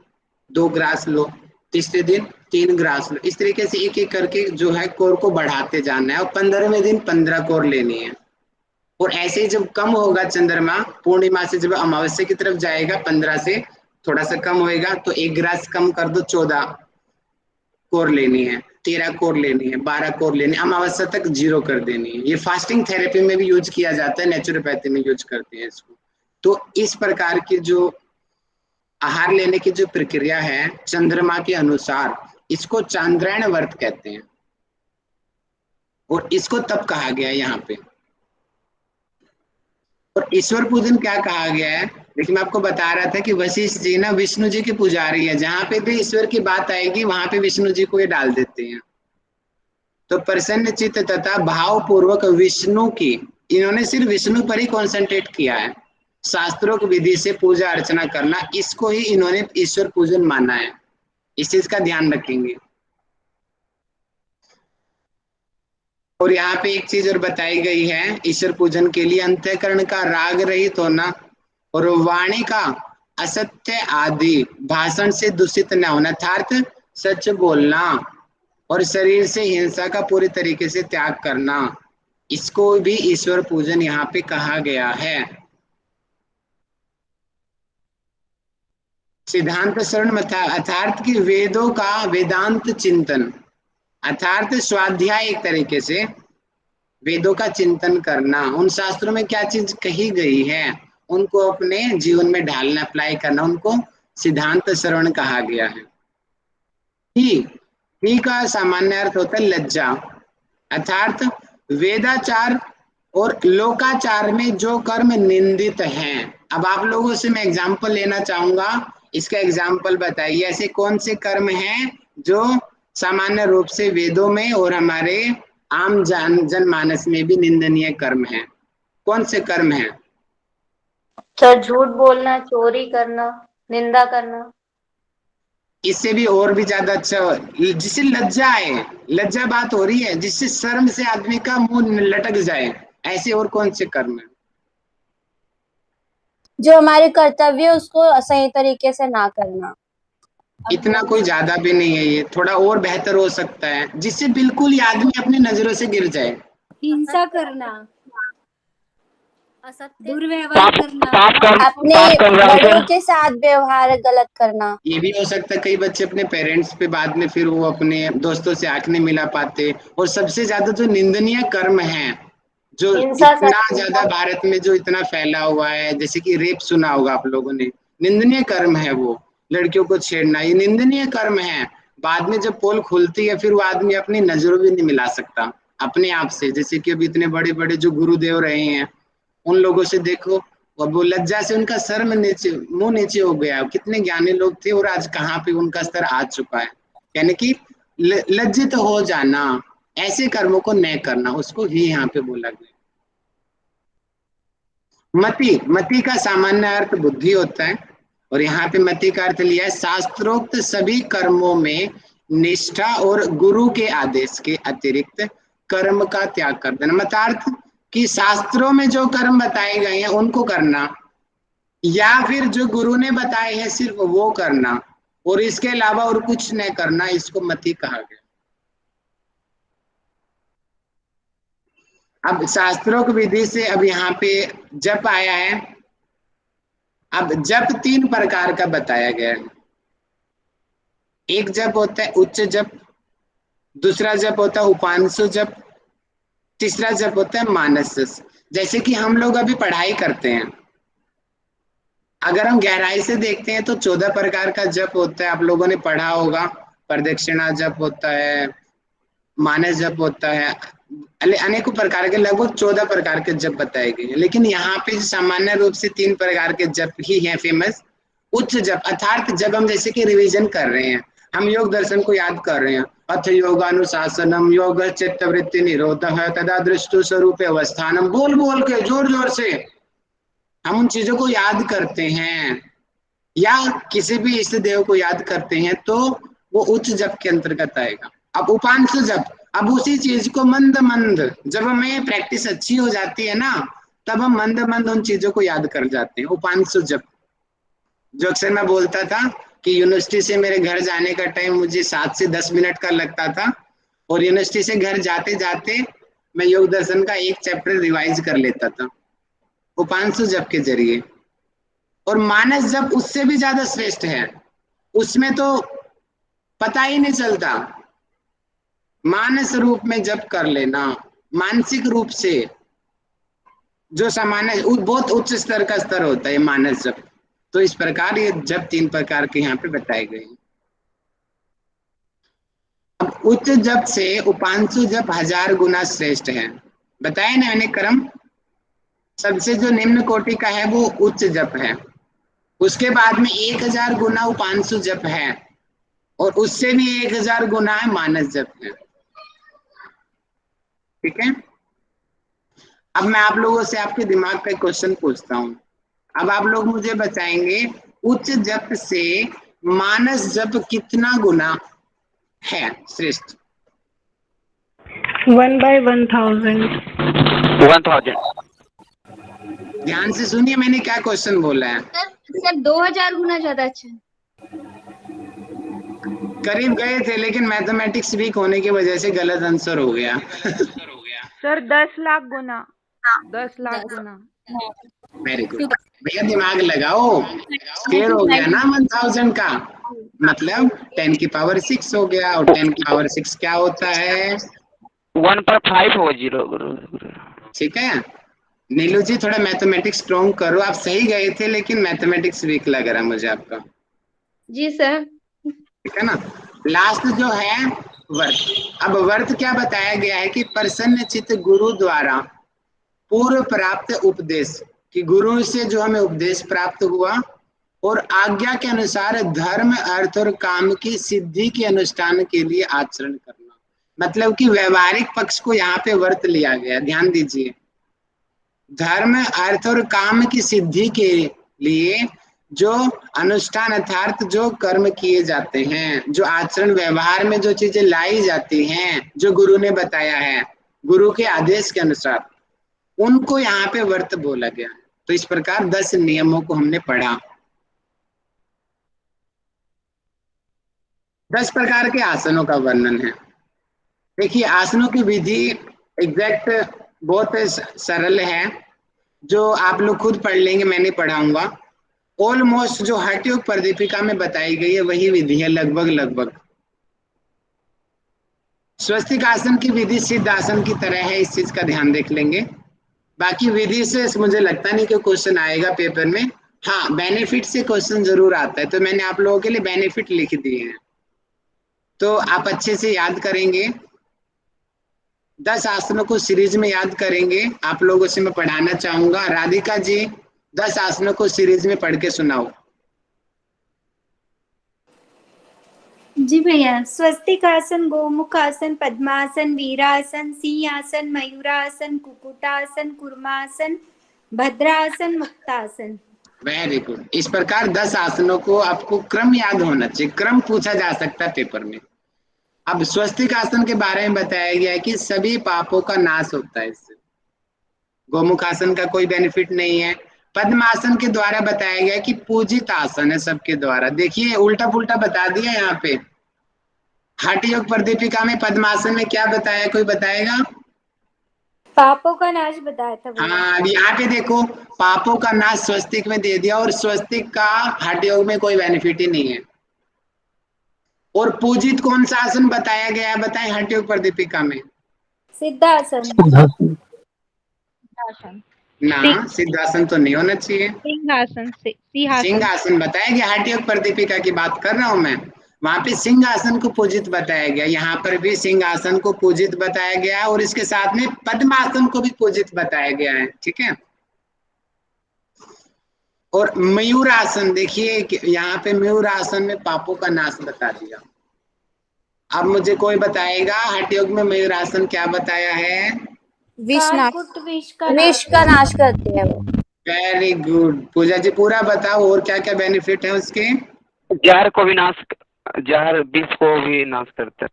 2 ग्रास लो, तीसरे दिन 3 ग्रास लो, इस तरीके से एक एक करके जो है कोर को बढ़ाते जाना है और 15वें दिन 15 कोर लेनी है। और ऐसे ही जब कम होगा चंद्रमा, पूर्णिमा से जब अमावस्या की तरफ जाएगा 15 से थोड़ा सा कम होएगा तो 1 ग्रास कम कर दो, 14 कोर लेनी है, 13 कोर लेनी है, 12 कोर लेनी है, अमावस्या तक 0 कर देनी है। ये फास्टिंग थेरेपी में भी यूज किया जाता है, नेचुरोपैथी में यूज करते हैं इसको। तो इस प्रकार की जो आहार लेने की जो प्रक्रिया है चंद्रमा के अनुसार, इसको चांद्रायण व्रत कहते हैं और इसको तप कहा गया है यहाँ पे। और ईश्वर पूजन क्या कहा गया है? देखिए मैं आपको बता रहा था कि वशिष्ठ जी ना विष्णु जी की पुजारी है, जहां पे भी ईश्वर की बात आएगी वहां पे विष्णु जी को ये डाल देते हैं। तो प्रसन्न चित्त तथा भाव पूर्वक विष्णु की, इन्होंने सिर्फ विष्णु पर ही कॉन्सेंट्रेट किया है। शास्त्रों की विधि से पूजा अर्चना करना, इसको ही इन्होंने ईश्वर पूजन माना है। इस चीज का ध्यान रखेंगे। और यहाँ पे एक चीज और बताई गई है ईश्वर पूजन के लिए, अंतःकरण का राग रहित होना और वाणी का असत्य आदि भाषण से दूषित न होना, अर्थात सच बोलना और शरीर से हिंसा का पूरी तरीके से त्याग करना, इसको भी ईश्वर पूजन यहाँ पे कहा गया है। सिद्धांत शरण अर्थात कि वेदों का वेदांत चिंतन, अर्थात स्वाध्याय, एक तरीके से वेदों का चिंतन करना, उन शास्त्रों में क्या चीज कही गई है उनको अपने जीवन में ढालना, अप्लाई करना, उनको सिद्धांत श्रवण कहा गया है। ही का सामान्य अर्थ होता है लज्जा, अर्थात वेदाचार और लोकाचार में जो कर्म निंदित हैं। अब आप लोगों से मैं एग्जाम्पल लेना चाहूंगा, इसका एग्जाम्पल बताइए, ऐसे कौन से कर्म हैं जो सामान्य रूप से वेदों में और हमारे आम जनमानस में भी निंदनीय कर्म हैं? कौन से कर्म हैं? सर झूठ बोलना, चोरी करना, निंदा करना। इससे भी और भी ज्यादा अच्छा, जिससे लज्जा आए, लज्जा बात हो रही है, जिससे शर्म से आदमी का मुंह लटक जाए, ऐसे और कौन से कर्म हैं? जो हमारे कर्तव्य है उसको सही तरीके से ना करना। इतना कोई ज्यादा भी नहीं है, ये थोड़ा और बेहतर हो सकता है, जिससे बिल्कुल ये आदमी अपनी नजरों से गिर जाए। हिंसा करना, दुर्व्यवहार करना, अपने बड़ों के साथ व्यवहार गलत करना। ये भी हो सकता है कई बच्चे अपने पेरेंट्स पे बाद में फिर वो अपने दोस्तों से आंख नहीं मिला पाते। और सबसे ज्यादा जो निंदनीय कर्म है, जो इतना ज्यादा भारत में जो इतना फैला हुआ है, जैसे कि रेप सुना होगा आप लोगों ने, निंदनीय कर्म है वो, लड़कियों को छेड़ना, ये निंदनीय कर्म है। बाद में जब पोल खुलती है फिर वो आदमी अपनी नजरों भी नहीं मिला सकता अपने आप से। जैसे कि अभी इतने बड़े बड़े जो गुरुदेव रहे हैं उन लोगों से देखो, और वो लज्जा से उनका सर में नीचे, मुंह नीचे हो गया। कितने ज्ञानी लोग थे और आज कहाँ पे उनका स्तर आ चुका है। यानी कि लज्जित हो जाना, ऐसे कर्मों को न करना, उसको ही यहाँ पे बोला गया। मति का सामान्य अर्थ बुद्धि होता है और यहाँ पे मति का अर्थ लिया है शास्त्रोक्त सभी कर्मों में निष्ठा और गुरु के आदेश के अतिरिक्त कर्म का त्याग कर देना। मतार्थ कि शास्त्रों में जो कर्म बताए गए हैं उनको करना, या फिर जो गुरु ने बताए हैं सिर्फ वो करना, और इसके अलावा और कुछ नहीं करना, इसको मति कहा गया। अब शास्त्रोक्त विधि से अब यहाँ पे जप आया है। अब जप 3 प्रकार का बताया गया है। एक जप होता है उच्च जप, दूसरा जप होता है उपांशु जप, तीसरा जप होता है मानस। जैसे कि हम लोग अभी पढ़ाई करते हैं, अगर हम गहराई से देखते हैं तो 14 प्रकार का जप होता है। आप लोगों ने पढ़ा होगा, प्रदक्षिणा जप होता है, मानस जप होता है, अनेकों प्रकार के लगभग 14 प्रकार के जप बताए गए हैं। लेकिन यहाँ पे सामान्य रूप से 3 प्रकार के जप ही हैं फेमस। उच्च जप अर्थात जब हम जैसे कि रिवीजन कर रहे हैं, हम योग दर्शन को याद कर रहे हैं, अथ योगानुशासनम योग चित्तवृत्ति निरोधः तदा दृष्टु स्वरूप अवस्थानम, बोल बोल के जोर जोर से हम उन चीजों को याद करते हैं या किसी भी इष्ट देव को याद करते हैं, तो वो उच्च जप के अंतर्गत आएगा। अब उपांशु जप, अब उसी चीज को मंद मंद, जब हमें प्रैक्टिस अच्छी हो जाती है ना, तब हम मंद मंद उन चीजों को याद कर जाते हैं। उपांशु जप जो अक्सर मैं बोलता था कि यूनिवर्सिटी से मेरे घर जाने का टाइम मुझे 7 से 10 मिनट का लगता था, और यूनिवर्सिटी से घर जाते जाते मैं योग दर्शन का एक चैप्टर रिवाइज कर लेता था उपांशु जप के जरिए। और मानस जप उससे भी ज्यादा श्रेष्ठ है, उसमें तो पता ही नहीं चलता। मानस रूप में जप कर लेना, मानसिक रूप से जो सामान्य बहुत उच्च स्तर का स्तर होता है मानस जप। तो इस प्रकार ये जप 3 प्रकार के यहाँ पे बताए गए हैं। अब उच्च जप से उपांशु जप 1000 गुना श्रेष्ठ है। बताए ना मैंने क्रम, सबसे जो निम्न कोटि का है वो उच्च जप है, उसके बाद में 1000 गुना उपांशु जप है, और उससे भी 1000 गुना है मानस जप है। ठीक है। अब मैं आप लोगों से आपके दिमाग का क्वेश्चन पूछता हूँ। अब आप लोग मुझे बताएंगे उच्च जप से मानस जप कितना गुना है श्रेष्ठ? 1/1000। ध्यान से सुनिए मैंने क्या क्वेश्चन बोला है। सर 2000 गुना ज्यादा अच्छा है। करीब गए थे, लेकिन मैथमेटिक्स वीक होने की वजह से गलत आंसर हो गया। सर 10 लाख गुना। 10 लाख गुना। वेरी गुड भैया, दिमाग लगाओ। स्क्वायर हो गया ना 1000 का, मतलब 10 की पावर 6 हो गया, और 10 की पावर 6 क्या होता है? 1/5 हो 0। ठीक है। नीलू जी थोड़ा मैथमेटिक्स स्ट्रॉन्ग करो। आप सही गए थे, लेकिन मैथमेटिक्स वीक लग रहा मुझे आपका। जी सर। ठीक है ना। लास्ट जो है वर्त। अब वर्त क्या बताया गया है कि प्रसन्न चित्त गुरु द्वारा पूर्व प्राप्त उपदेश, कि गुरु से जो हमें उपदेश प्राप्त हुआ, और आज्ञा के अनुसार धर्म अर्थ और काम की सिद्धि के अनुष्ठान के लिए आचरण करना। मतलब कि व्यवहारिक पक्ष को यहाँ पे वर्त लिया गया। ध्यान दीजिए, धर्म अर्थ और काम की सिद्धि के लिए जो अनुष्ठान अर्थात जो कर्म किए जाते हैं, जो आचरण व्यवहार में जो चीजें लाई जाती हैं, जो गुरु ने बताया है, गुरु के आदेश के अनुसार, उनको यहाँ पे वर्त बोला गया। तो इस प्रकार 10 नियमों को हमने पढ़ा। 10 प्रकार के आसनों का वर्णन है। देखिए आसनों की विधि एग्जैक्ट बहुत सरल है, जो आप लोग खुद पढ़ लेंगे, मैं नहीं पढ़ाऊंगा। ऑलमोस्ट जो हठ योग प्रदीपिका में बताई गई है वही विधि है लगभग। स्वस्तिक आसन की विधि सिद्ध आसन की तरह है, इस चीज का ध्यान देख लेंगे। बाकी विधि से मुझे लगता नहीं कि क्वेश्चन आएगा पेपर में। हाँ, बेनिफिट से क्वेश्चन जरूर आता है, तो मैंने आप लोगों के लिए बेनिफिट लिख दिए हैं, तो आप अच्छे से याद करेंगे। 10 आसनों को सीरीज में याद करेंगे। आप लोगों से मैं पढ़ाना चाहूंगा। राधिका जी 10 आसनों को सीरीज में पढ़ के सुनाओ। जी भैया। स्वस्तिक आसन, गोमुख आसन, पद्मासन, वीरासन, सिंहासन, मयूरासन, कुक्कुटासन, कूर्मासन, भद्रासन, मुक्तासन। Very good. इस प्रकार 10 आसनों को आपको क्रम याद होना चाहिए। क्रम पूछा जा सकता है पेपर में। अब स्वस्तिक आसन के बारे में बताया गया है कि सभी पापों का नाश होता है इससे। गोमुख आसन का कोई बेनिफिट नहीं है, पद्मासन के द्वारा बताया गया कि पूजित आसन है सबके द्वारा। देखिए उल्टा पुल्टा बता दिया यहाँ पे। हठ योग प्रदीपिका में पद्मासन में क्या बताया, कोई बताएगा? पापों का नाश बताया था भैया। हाँ, अब यहाँ पे देखो पापों का नाश स्वस्तिक में दे दिया, और स्वस्तिक का हठ योग में कोई बेनिफिट ही नहीं है। और पूजित कौन सा आसन बताया गया है, बताएं हठ योग प्रदीपिका में? सिद्धासन। ना, सिद्धासन तो नहीं होना चाहिए। सिंहासन सिंहासन बताया गया, हठ योग प्रदीपिका की बात कर रहा हूं मैं। वहां पे सिंहासन को पूजित बताया गया, यहाँ पर भी सिंहासन को पूजित बताया गया, और इसके साथ में पद्मासन को भी पूजित बताया गया है, ठीक है। और मयूरासन, देखिए यहाँ पे मयूरासन में पापों का नाश बता दिया। अब मुझे कोई बताएगा हठ योग में मयूरासन क्या बताया है? विष विष का नाश करती है वो। वेरी गुड पूजा जी, पूरा बताओ और क्या क्या बेनिफिट है उसके? जहर विष को भी नाश करता है।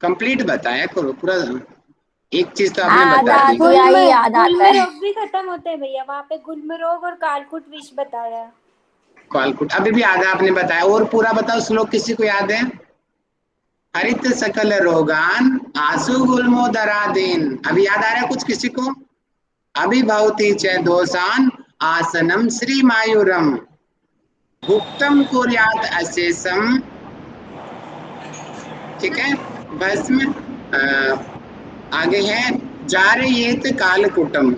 कंप्लीट बताया करो पूरा, एक चीज तो आपने बता दी। गुल्म रोग भी खत्म होते हैं भैया, वहाँ पे गुल्म रोग और कालकुट विष बताया है। कालकुट अभी भी आधा आपने बताया, और पूरा बताओ श्लोक किसी को याद है? हरित सकल रोगान आसु गुल्मोदरादीन, अभी याद आ रहा है कुछ किसी को? अभिभवति च दोषान आसनम श्री मायूरम भुक्तम कुर्यात अशेषम, ठीक है। भस्म आगे है जारयेत कालकुटम,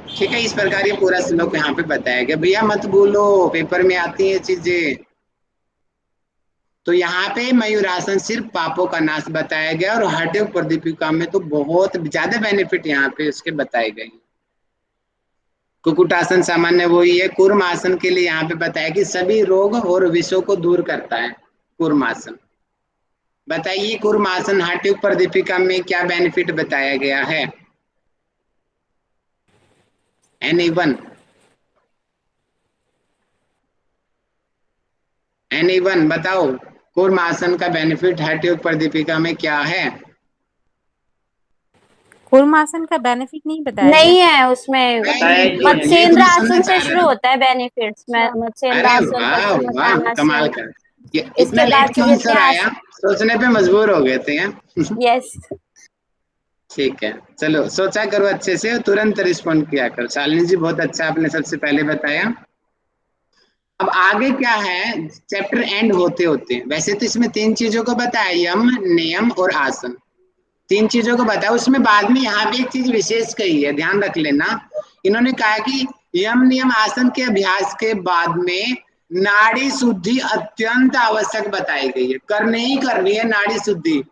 ठीक है। इस प्रकार ये पूरा श्लोक यहाँ पे बताया गया। भैया मत बोलो, पेपर में आती है चीजें। तो यहाँ पे मयूरासन सिर्फ पापों का नाश बताया गया, और हठ योग प्रदीपिका में तो बहुत ज्यादा बेनिफिट यहाँ पे उसके बताए गए। कुकुटासन सामान्य वही है। कूर्म आसन के लिए यहाँ पे बताया कि सभी रोग और विषों को दूर करता है कूर्म आसन। बताइए कूर्म आसन हठ योग प्रदीपिका में क्या बेनिफिट बताया गया है? एनीवन बताओ, कूर्म आसन का बेनिफिट हठ योग प्रदीपिका में क्या है? कूर्मासन का बेनिफिट नहीं बताया नहीं गया? है उसमें। मत्स्येंद्र आसन से शुरू होता है बेनिफिट्स में, मत्स्येंद्र अरे आसन वाह वाह, कमाल कर। इतना इसके लेट बाद क्यों आंसर आया? सोचने पे मजबूर हो गए थे हैं? यस ठीक है, चलो सोचा करो अच्छे से और तुरंत रिस्पॉन्ड किया करो। शालिनी जी बहुत अच्छा आपने सबसे पहले बताया। अब आगे क्या है, चैप्टर एंड होते होते, वैसे तो इसमें 3 चीजों को बताया, यम नियम और आसन, 3 चीजों को बताया। उसमें बाद में यहाँ पे एक चीज विशेष कही है, ध्यान रख लेना। इन्होंने कहा कि यम नियम आसन के अभ्यास के बाद में नाड़ी शुद्धि अत्यंत आवश्यक बताई गई है, करनी ही करनी है नाड़ी शुद्धि।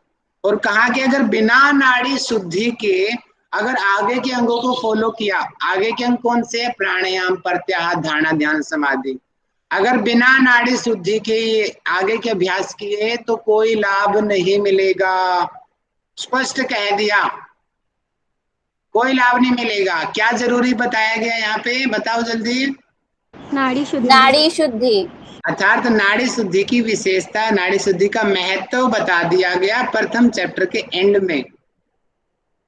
और कहा कि अगर बिना नाड़ी शुद्धि के अगर आगे के अंगों को फॉलो किया, आगे के अंग कौन से? प्राणायाम, प्रत्याहार, धारणा, ध्यान, समाधि। अगर बिना नाड़ी शुद्धि के आगे के अभ्यास किए तो कोई लाभ नहीं मिलेगा, स्पष्ट कह दिया, कोई लाभ नहीं मिलेगा। क्या जरूरी बताया गया यहाँ पे, बताओ जल्दी? नाड़ी शुद्धि अर्थात नाड़ी शुद्धि की विशेषता, नाड़ी शुद्धि का महत्व बता दिया गया प्रथम चैप्टर के एंड में।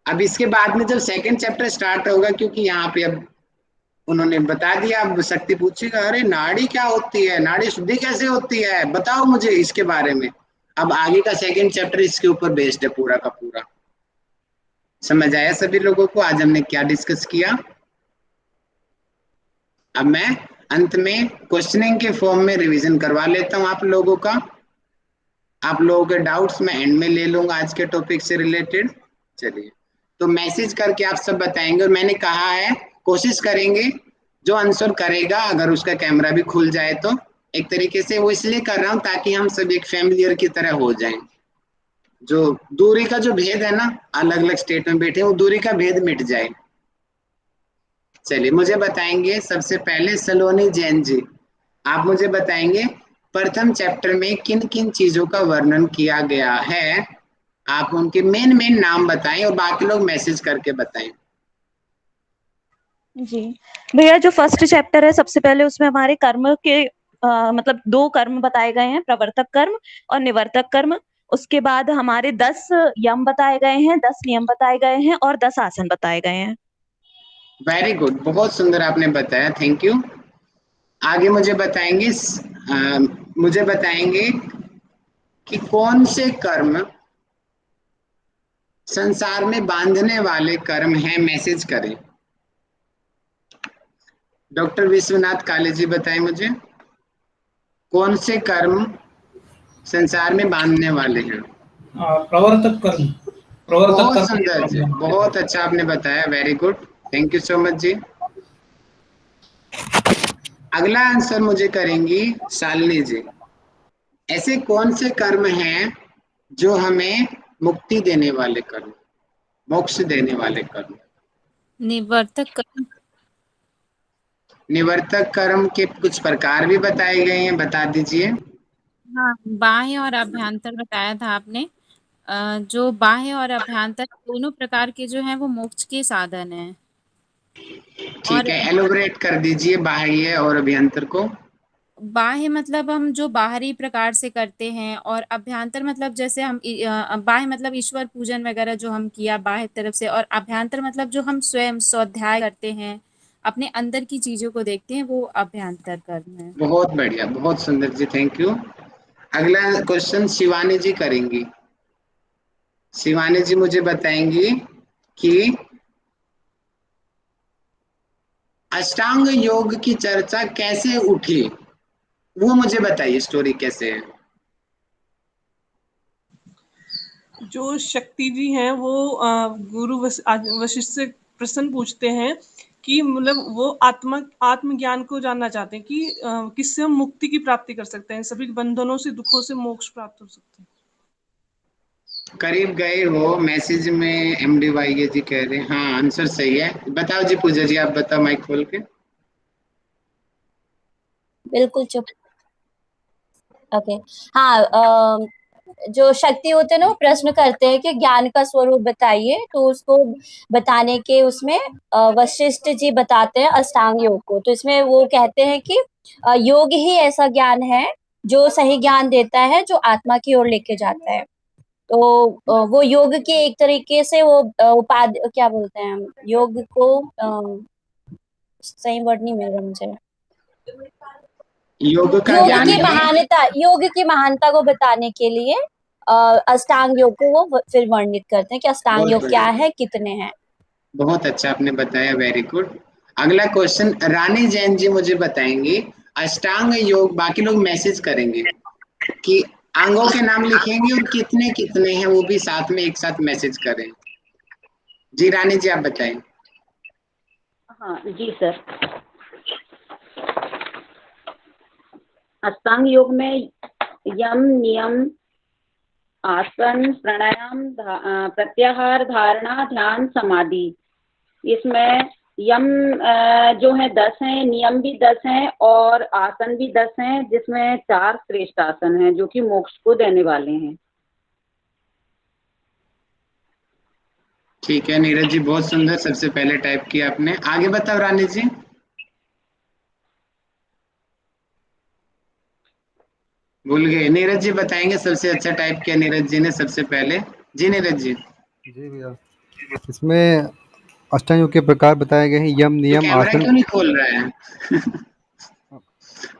अब इसके बाद में जब सेकंड चैप्टर स्टार्ट होगा, क्योंकि यहाँ पे अब उन्होंने बता दिया, अब शक्ति पूछेगा अरे नाड़ी क्या होती है, नाड़ी शुद्धि कैसे होती है, बताओ मुझे इसके बारे में। अब आगे का सेकंड चैप्टर इसके ऊपर बेस्ड है पूरा का पूरा। समझ आया सभी लोगों को आज हमने क्या डिस्कस किया? अब मैं अंत में क्वेश्चनिंग के फॉर्म में रिवीजन करवा लेता हूं आप लोगों का। आप लोगों के डाउट्स मैं एंड में ले लूंगा आज के टॉपिक से रिलेटेड। चलिए, तो मैसेज करके आप सब बताएंगे, और मैंने कहा है कोशिश करेंगे जो आंसर करेगा अगर उसका कैमरा भी खुल जाए तो। एक तरीके से वो इसलिए कर रहा हूं ताकि हम सब एक फैमिलियर की तरह हो जाएं। जो दूरी का जो भेद है ना, अलग अलग स्टेट में बैठे, वो दूरी का भेद मिट जाए। चलिए मुझे बताएंगे सबसे पहले सलोनी जैन जी, आप मुझे बताएंगे प्रथम चैप्टर में किन किन चीजों का वर्णन किया गया है। आप उनके मेन नाम बताएं और बाकी लोग मैसेज करके बताएं। जी भैया, जो फर्स्ट चैप्टर है सबसे पहले उसमें हमारे कर्म के मतलब 2 कर्म बताए गए हैं, प्रवर्तक कर्म और निवर्तक कर्म। उसके बाद हमारे 10 यम बताए गए हैं, 10 नियम बताए गए हैं और 10 आसन बताए गए हैं। वेरी गुड, बहुत सुंदर आपने बताया, थैंक यू। आगे मुझे बताएंगे कि कौन से कर्म संसार में बांधने वाले कर्म हैं, मैसेज करें। डॉक्टर विश्वनाथ काले जी बताएं मुझे, कौन से कर्म संसार में बांधने वाले हैं। प्रवर्तक कर्म। प्रवर्तक बहुत कर्म सुंदर जी, बहुत अच्छा आपने बताया, very good, thank you so much जी। अगला आंसर मुझे करेंगी शालिनी जी। ऐसे कौन से कर्म हैं जो हमें मुक्ति देने वाले कर्म, मोक्ष देने वाले कर्म। निवर्तक कर्म। निवर्तक कर्म के कुछ प्रकार भी बताए गए हैं, बता दीजिए। हाँ, बाह्य और अभ्यंतर बताया था आपने। जो बाह्य और अभ्यंतर दोनों प्रकार के जो हैं वो मोक्ष के साधन हैं। ठीक और है, एलोबरेट कर दीजिए बाह्य और अभ्यंतर को। बाह्य मतलब हम जो बाहरी प्रकार से करते हैं, और अभ्यंतर मतलब जैसे हम बाह्य मतलब ईश्वर पूजन वगैरह जो हम किया बाह्य तरफ से, और अभ्यंतर मतलब जो हम स्वयं स्वाध्याय करते हैं, अपने अंदर की चीजों को देखते हैं, वो अभ्यंतर कर्म है। बहुत बढ़िया, बहुत सुंदर जी, थैंक यू। अगला क्वेश्चन शिवानी जी करेंगी। शिवानी जी मुझे बताएंगी कि अष्टांग योग की चर्चा कैसे उठी, वो मुझे बताइए, स्टोरी कैसे है। जो शक्ति जी हैं वो गुरु वशिष्ठ से प्रश्न पूछते हैं कि मतलब वो आत्मज्ञान को जानना चाहते हैं कि किससे हम मुक्ति की प्राप्ति कर सकते हैं, सभी बंधनों से, दुखों से मोक्ष प्राप्त हो सकते हैं। करीब गए हो, मैसेज में MDY जी कह रहे हैं, हाँ आंसर सही है। बताओ जी पूजा जी, आप बताओ माइक खोल के। बिल्कुल चुप। ओके। हाँ, जो शक्ति होते हैं ना, वो प्रश्न करते हैं कि ज्ञान का स्वरूप बताइए, तो उसको बताने के उसमें वशिष्ठ जी बताते हैं अष्टांग योग को। तो इसमें वो कहते हैं कि योग ही ऐसा ज्ञान है जो सही ज्ञान देता है, जो आत्मा की ओर लेके जाता है। तो वो योग के एक तरीके से वो उपाधि क्या बोलते हैं हम, योग को सही वर्ड नहीं मिल रहा मुझे। योग का ज्ञान है। योग की महानता को बताने के लिए अष्टांग योग को वो फिर वर्णित करते हैं कि अष्टांग बहुत योग क्या बढ़िया, है, कितने हैं। बहुत अच्छा आपने बताया, वेरी गुड। अगला क्वेश्चन रानी जैन जी मुझे बताएंगी, अष्टांग योग, बाकी लोग मैसेज करेंगे कि अंगों के नाम लिखेंगे और कितने कितने हैं, वो भी साथ में एक साथ मैसेज करें। जी रानी जी आप बताएं। हाँ जी सर। अष्टांग योग में यम, नियम, आसन, प्राणायाम, प्रत्याहार, धारणा, ध्यान, समाधि। इसमें यम जो है 10 हैं, नियम भी 10 हैं और आसन भी 10 हैं, जिसमें 4 श्रेष्ठ आसन हैं जो कि मोक्ष को देने वाले हैं। ठीक है नीरज जी, बहुत सुंदर, सबसे पहले टाइप किया आपने। आगे बताओ रानी जी। भूल गए, नीरज जी बताएंगे, सबसे अच्छा टाइप किया नीरज जी ने सबसे पहले। जी नीरज जी। जी भैया, इसमें अष्टांग योग के प्रकार बताए गए हैं, यम, तो नियम, कैमरा आसन। क्यों नहीं खोल रहा है?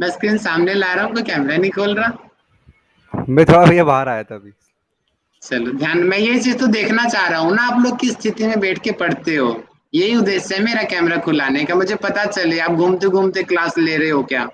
मैं स्क्रीन सामने ला रहा हूँ, कोई कैमरा नहीं खोल रहा। मैं थोड़ा भैया बाहर आया था अभी। चलो ध्यान, मैं ये चीज तो देखना चाह रहा हूँ ना, आप लोग किस स्थिति में बैठ के पढ़ते हो, यही उद्देश्य है मेरा कैमरा खुलाने का, मुझे पता चले आप घूमते घूमते क्लास ले रहे हो क्या।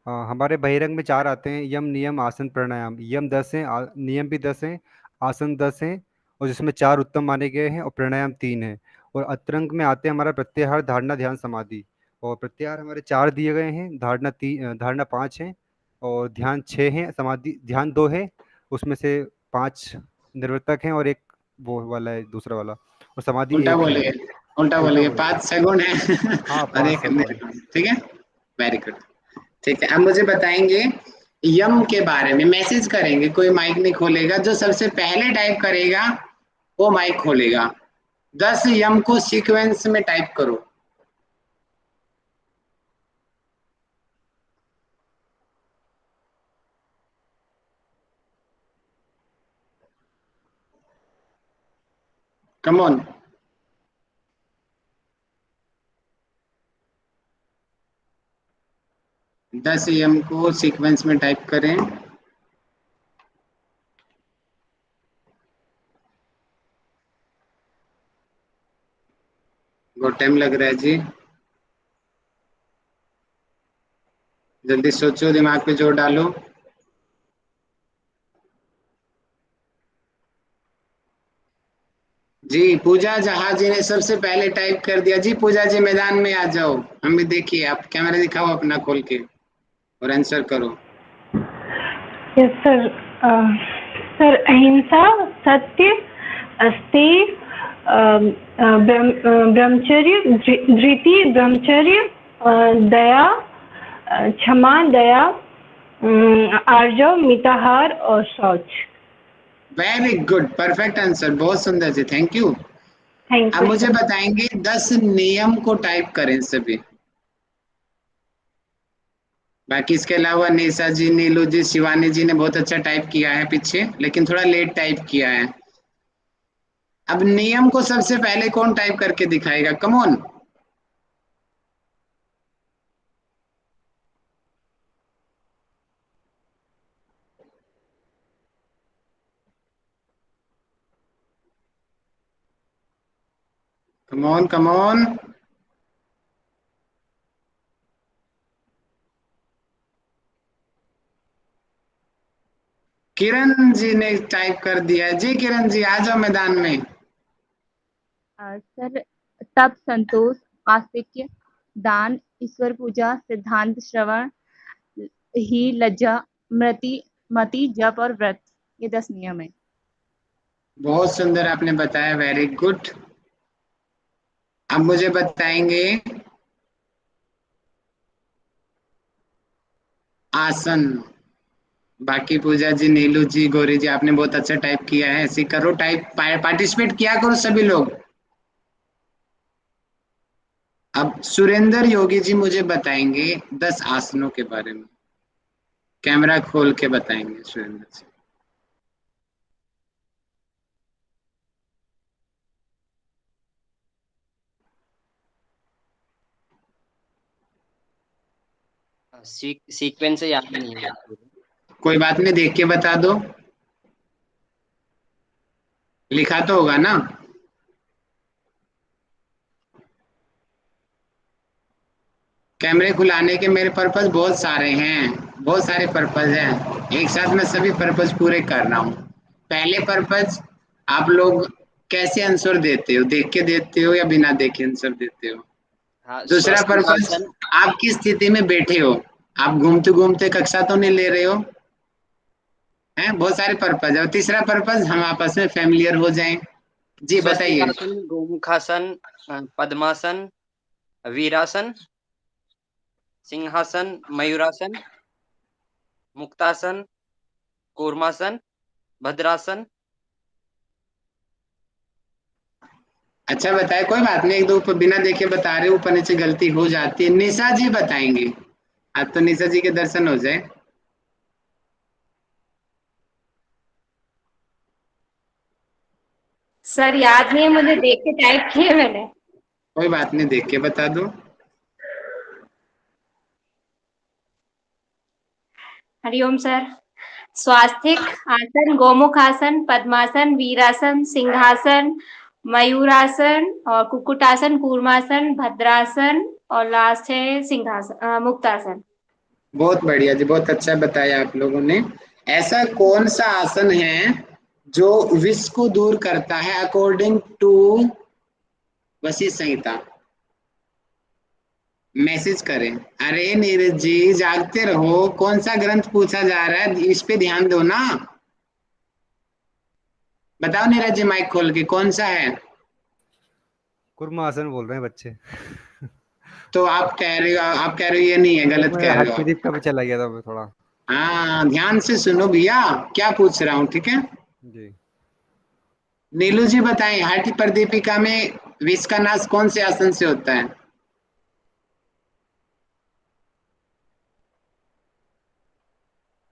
हमारे बहिरंग में 4 आते हैं, यम, नियम, आसन, प्राणायाम। यम 10 हैं, नियम भी 10 हैं, आसन 10 हैं, और जिसमें 4 उत्तम माने गए हैं, और प्राणायाम 3 है। और अतरंग में आते हैं हमारा प्रत्याहार, धारणा, ध्यान, समाधि। और प्रत्याहार हमारे 4 दिए गए हैं, धारणा 5 है, और ध्यान 6 है, समाधि ध्यान 2 है, उसमें से 5 निर्वर्तक हैं और एक वो वाला है दूसरा वाला, और समाधि उल्टा 1 है। बोलिए, उल्टा उल्टा बोलिए, बोलिए। 5 सगुण है हाँ, और 5 एक सगुण। निर्गुण, ठीक है, वेरी गुड। ठीक है, अब मुझे बताएंगे यम के बारे में, मैसेज करेंगे, कोई माइक नहीं खोलेगा, जो सबसे पहले टाइप करेगा वो माइक खोलेगा। 10 यम को सीक्वेंस में टाइप करो। Come on. 10 यम को सीक्वेंस में टाइप करें। बहुत टाइम लग रहा है जी, जल्दी सोचो, दिमाग पे जोर डालो। जी पूजा जहाज जी ने सबसे पहले टाइप कर दिया। जी पूजा जी मैदान में आ जाओ, हम भी देखिए, आप कैमरा दिखाओ अपना खोल के और आंसर करो। Yes sir. सर अहिंसा, सत्य, अस्तेय, ब्रह्मचर्य, धृति, ब्रह्मचर्य, दया, क्षमा, दया, आर्जव, मिताहार और शौच। वेरी गुड, परफेक्ट आंसर, बहुत सुंदर जी, थैंक यू। थैंक अब यू मुझे सर। बताएंगे 10 नियम को टाइप करें सभी। बाकी इसके अलावा निशा जी, नीलू जी, शिवानी जी ने बहुत अच्छा टाइप किया है पीछे, लेकिन थोड़ा लेट टाइप किया है। अब नियम को सबसे पहले कौन टाइप करके दिखाएगा? Come on. Come on come on. Kiran ji ने टाइप कर दिया है। जी किरण जी आ जाओ मैदान में। सर तप, संतोष, आस्तिक्य, दान, ईश्वर पूजा, सिद्धांत, श्रवण, ही, लज्जा, मति, जप और व्रत, ये 10 नियम है। बहुत सुंदर आपने बताया, वेरी गुड। अब मुझे बताएंगे आसन। बाकी पूजा जी, नीलू जी, गौरी जी, आपने बहुत अच्छा टाइप किया है, ऐसे करो टाइप, पार्टिसिपेट किया करो सभी लोग। अब सुरेंद्र योगी जी मुझे बताएंगे 10 आसनों के बारे में, कैमरा खोल के बताएंगे सुरेंद्र जी। सीक्वेंस से याद नहीं है। कोई बात नहीं, देख के बता दो, लिखा तो होगा ना। कैमरे खुलाने के मेरे पर्पस बहुत सारे हैं, बहुत सारे पर्पस हैं, एक साथ मैं सभी पर्पस पूरे कर रहा हूँ। पहले पर्पस, आप लोग कैसे आंसर देते हो, देख के देते हो या बिना देखे आंसर देते हो। हाँ, दूसरा पर्पस, आप किस स्थिति में बैठे हो, आप घूमते घूमते कक्षा तो नहीं ले रहे हो, हैं, बहुत सारे पर्पस है। और तीसरा पर्पस, हम आपस में फैमिलियर हो जाएं। जी बताइए। स्वस्तिकासन, गोमुखासन, पद्मासन, वीरासन, सिंहासन, मयूरासन, मुक्तासन, कूर्मासन, भद्रासन। अच्छा बताए, कोई बात नहीं, एक दो ऊपर बिना देखे बता रहे, ऊपर नीचे गलती हो जाती है। निशा जी बताएंगे, आज तो निशा जी के दर्शन हो जाए। सर याद नहीं है मुझे, देख के टाइप किए मैंने। कोई बात नहीं, देख के बता दो। हरिओम सर। स्वास्तिक आसन, गोमुख आसन, पद्मासन, वीरासन, सिंहासन, मयूरासन और कुक्कुटासन, कूर्मासन, भद्रासन और लास्ट है सिंहासन, मुक्तासन। बहुत बढ़िया जी, बहुत अच्छा बताया आप लोगों ने। ऐसा कौन सा आसन है जो विष को दूर करता है according to Vashishtha Samhita? Message करें। अरे नीरज जी जागते रहो, कौन सा ग्रंथ पूछा जा रहा है, इस पे ध्यान दो ना। बताओ नीरज जी, माइक खोल के, कौन सा है? कुर्मासन बोल रहे हैं बच्चे। तो आप कह रहे हो ये नहीं है, गलत कह रहे हो आप। हर्षदीप का भी चला गया था थोड़ा। हाँ ध्यान से सुनो भैया, क्या पूछ रहा हूँ, ठीक है। जी नीलू जी बताएं, हठ प्रदीपिका में विष का नाश कौन से आसन से होता है?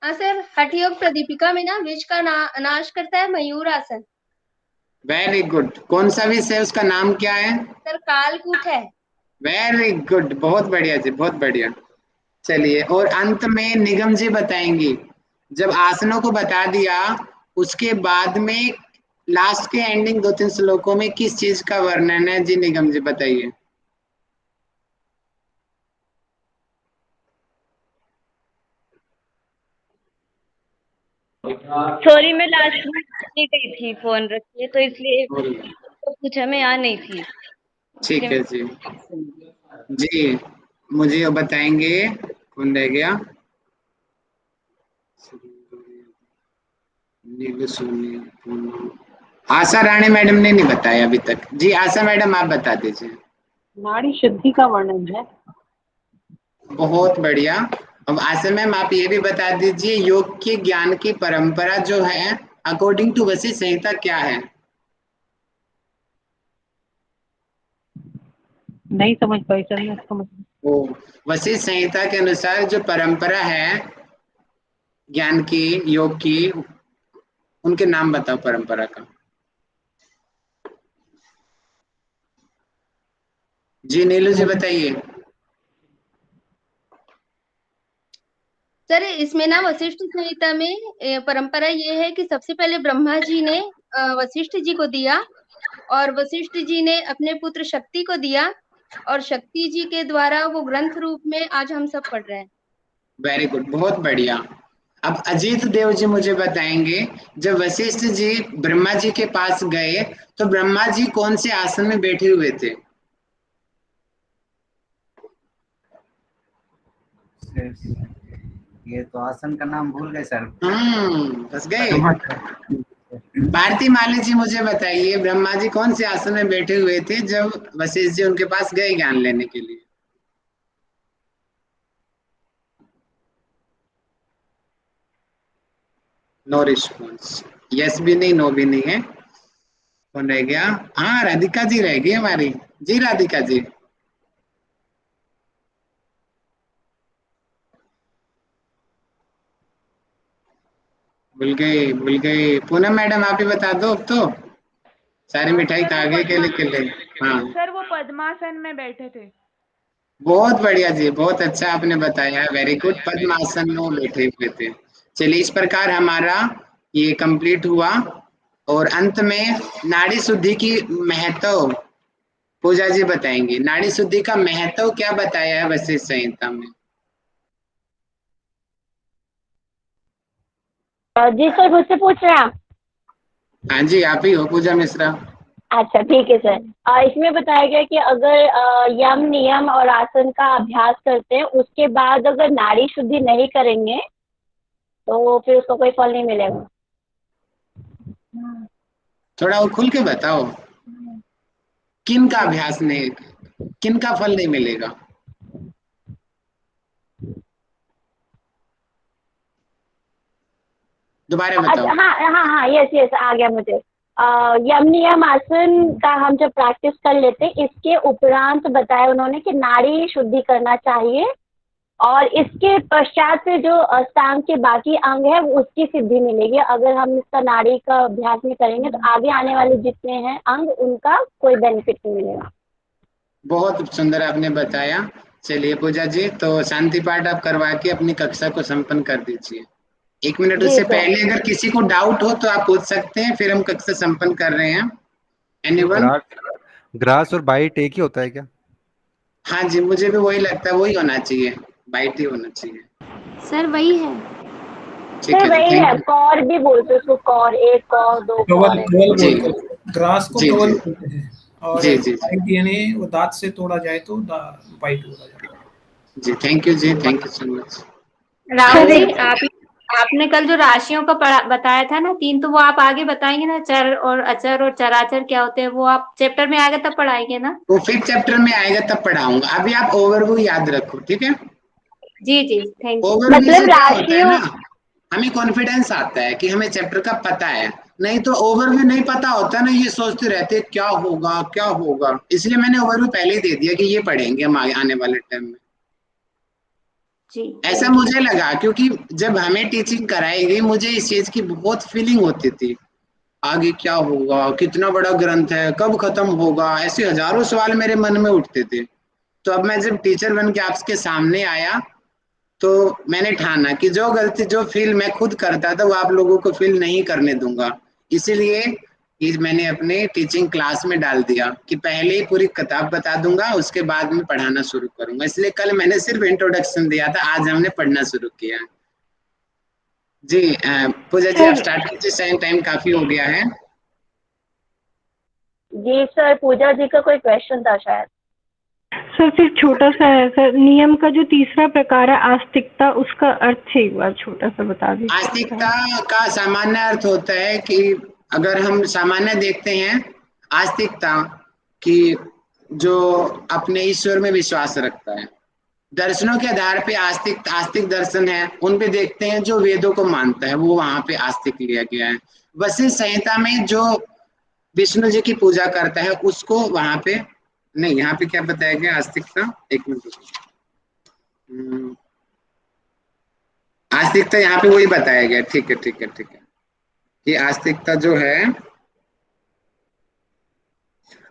हाँ सर, हठयोग प्रदीपिका में ना विष का नाश करता है मयूर आसन। Very good. कौन सा विष है, उसका नाम क्या है? सर कालकूट है। वेरी गुड, बहुत बढ़िया जी, बहुत बढ़िया। चलिए, और अंत में निगम जी बताएंगी। जब आसनों को बता दिया उसके बाद में लास्ट के एंडिंग 2-3 श्लोकों में किस चीज का वर्णन है जी? निगम जी बताइए। सॉरी, मैं लास्ट में नहीं गई थी फोन रख के, तो इसलिए तो कुछ हमें यहाँ नहीं थी। ठीक है जी। जी मुझे बताएंगे, कौन रह गया? आशा रानी मैडम ने नहीं बताया अभी तक। जी आशा मैडम आप बता दीजिए। नाड़ी शुद्धि का वर्णन है। बहुत बढ़िया। अब आशा मैम आप ये भी बता दीजिए, योग के ज्ञान की परंपरा जो है अकॉर्डिंग टू वशिष्ठ संहिता क्या है? नहीं समझ पाई सर मैं इसका मतलब। वशिष्ठ संहिता के अनुसार जो परंपरा है ज्ञान की, योग की, उनके नाम बताओ परंपरा का। जी नीलू जी बताइए। सर इसमें ना वशिष्ठ संहिता में परंपरा ये है कि सबसे पहले ब्रह्मा जी ने वशिष्ठ जी को दिया, और वशिष्ठ जी ने अपने पुत्र शक्ति को दिया, और शक्ति जी के द्वारा वो ग्रंथ रूप में आज हम सब पढ़ रहे हैं। वेरी गुड, बहुत बढ़िया। अब अजीत देव जी मुझे बताएंगे, जब वशिष्ठ जी ब्रह्मा जी के पास गए तो ब्रह्मा जी कौन से आसन में बैठे हुए थे? ये तो आसन का नाम भूल गए सर। फंस गए। भारती माली जी मुझे बताइए, ब्रह्मा जी कौन से आसन में बैठे हुए थे जब वशिष्ठ जी उनके पास गए ज्ञान लेने के लिए? No response. यस भी नहीं, नो भी नहीं है। कौन रह गया? हाँ राधिका जी रह गई हमारी। जी राधिका जी। भूल गए। पूनम मैडम आप ही बता दो अब तो। सारी मिठाई खा गए केले केले। हाँ सर वो पद्मासन में बैठे थे। बहुत बढ़िया जी, बहुत अच्छा आपने बताया, वेरी गुड। पद्मासन में बैठे हुए थे। चलिए इस प्रकार हमारा ये कंप्लीट हुआ, और अंत में नाड़ी शुद्धि की महत्व पूजा जी बताएंगे। नाड़ी शुद्धि का महत्व क्या बताया है वशिष्ठ संहिता में? जी सर, मुझसे पूछ रहे हैं आप? हाँ जी आप ही हो पूजा मिश्रा। अच्छा ठीक है सर। इसमें बताया गया कि अगर यम नियम और आसन का अभ्यास करते हैं, उसके बाद अगर नाड़ी शुद्धि नहीं करेंगे तो फिर उसको कोई फल नहीं मिलेगा। थोड़ा और खुल के बताओ, किन का अभ्यास नहीं, किन का फल नहीं मिलेगा? दोबारा बताओ। अच्छा हाँ यस आ गया मुझे। यम नियम आसन का हम जब प्रैक्टिस कर लेते हैं, इसके उपरांत बताया उन्होंने कि नाड़ी शुद्धि करना चाहिए, और इसके पश्चात से जो अष्टांग के बाकी अंग है वो उसकी सिद्धि मिलेगी। अगर हम इसका नाड़ी का अभ्यास नहीं करेंगे तो आगे आने वाले जितने हैं अंग, उनका कोई बेनिफिट नहीं मिलेगा। बहुत सुंदर आपने बताया। चलिए पूजा जी, तो शांति पाठ आप करवा के अपनी कक्षा को संपन्न कर दीजिए। 1 मिनट उससे पहले अगर किसी को डाउट हो तो आप पूछ सकते हैं, फिर हम कक्षा संपन्न कर रहे हैं। एनीवन? ग्रास और बाइट एक ही होता है क्या? हाँ जी मुझे भी वही लगता है, वही होना चाहिए, बाइट ही होना चाहिए। सर वही है। सर वही है, कॉर भी बोलते हैं उसको, कॉर, एक कॉर, दो कॉर। ग्रास को कवल बोलते हैं, और जी बाइट यानी वो दांत से तोड़ा जाए तो बाइट बोला जाता है। जी थैंक यू जी, thank you so much. Rahul ji आपने कल जो राशियों का बताया था ना 3, तो वो आप आगे बताएंगे ना, चर और अचर और चराचर क्या होते हैं, वो आप चैप्टर में आएगा तब पढ़ाएंगे ना? वो 5th चैप्टर में आएगा तब पढ़ाऊंगा, अभी आप ओवरव्यू याद रखो, ठीक है? जी थैंक यू। मतलब राशियों हमें कॉन्फिडेंस आता है कि हमें चैप्टर का पता है, नहीं तो ओवरव्यू नहीं पता होता ना, ये सोचते रहते क्या होगा, इसलिए मैंने ओवरव्यू पहले ही दे दिया कि ये पढ़ेंगे हम आने वाले टाइम में। ऐसा मुझे लगा, क्योंकि जब हमें टीचिंग कराई गई मुझे इस चीज की बहुत फीलिंग होती थी, आगे क्या होगा, कितना बड़ा ग्रंथ है, कब खत्म होगा, ऐसे हजारों सवाल मेरे मन में उठते थे। तो अब मैं जब टीचर बन के आपके सामने आया तो मैंने ठाना कि जो गलती जो फील मैं खुद करता था वो आप लोगों को फील नहीं करने दूंगा, इसीलिए ये मैंने अपने टीचिंग क्लास में डाल दिया कि पहले ही पूरी किताब बता दूंगा, उसके बाद में पढ़ाना शुरू करूंगा। इसलिए कल मैंने सिर्फ इंट्रोडक्शन दिया था, आज हमने पढ़ना शुरू किया। जी पूजा जी आप स्टार्ट कीजिए, सेकंड टाइम काफी हो गया है। जी सर, पूजा जी का कोई क्वेश्चन था शायद। सर सिर्फ छोटा सा है सर, नियम का जो तीसरा प्रकार है आस्तिकता, उसका अर्थ एक बार छोटा सा बता दीजिए। आस्तिकता का सामान्य अर्थ होता है कि अगर हम सामान्य देखते हैं आस्तिकता कि जो अपने ईश्वर में विश्वास रखता है, दर्शनों के आधार पे आस्तिक दर्शन है, उन पे देखते हैं जो वेदों को मानता है वो वहां पे आस्तिक लिया गया है। वशिष्ठ संहिता में जो विष्णु जी की पूजा करता है उसको वहां पे नहीं, यहाँ पे क्या बताया गया आस्तिकता, एक मिनट आस्तिकता यहाँ पे वही बताया गया। ठीक है ठीक है ठीक है, कि आस्तिकता जो है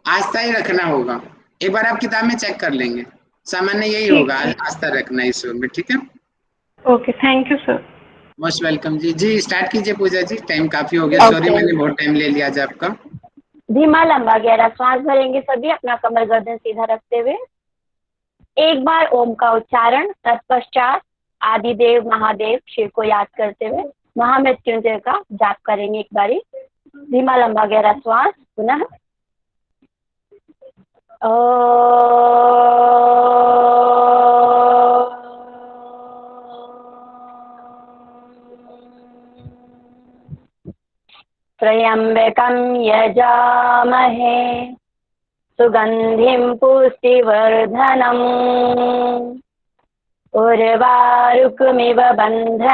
आस्था ही रखना होगा। एक बार आप किताब में चेक कर लेंगे, सामान्य यही होगा, आस्था रखना ईश्वर में। ठीक है, okay thank you sir. Most welcome जी। जी स्टार्ट कीजिए पूजा जी, टाइम काफी हो गया। सॉरी मैंने बहुत टाइम ले लिया आज आपका। धीमा लंबा गहरा श्वास भरेंगे सभी, अपना कमर गर्दन सीधा रखते हुए। एक बार ओम का उच्चारण, तत्पश्चात आदिदेव महादेव शिव को याद करते हुए महामृत्युंजय का जाप करेंगे एक बारी। धीमा लंबा गहरा श्वास पुनः। त्र्यंबकं यजामहे सुगंधिं पुष्टिवर्धनम् उर्वारुकमिव बन्धनात्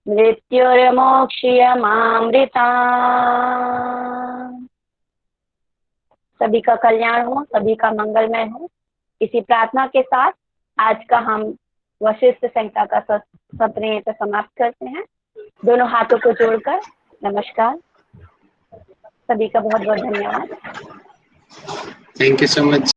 मृत्युर्मोक्ष्यमामृतात्। सभी का कल्याण हो, सभी का मंगलमय हो। इसी प्रार्थना के साथ आज का हम वशिष्ठ संहिता का सत्र समाप्त करते हैं। दोनों हाथों को जोड़कर नमस्कार। सभी का बहुत बहुत धन्यवाद। Thank you so much.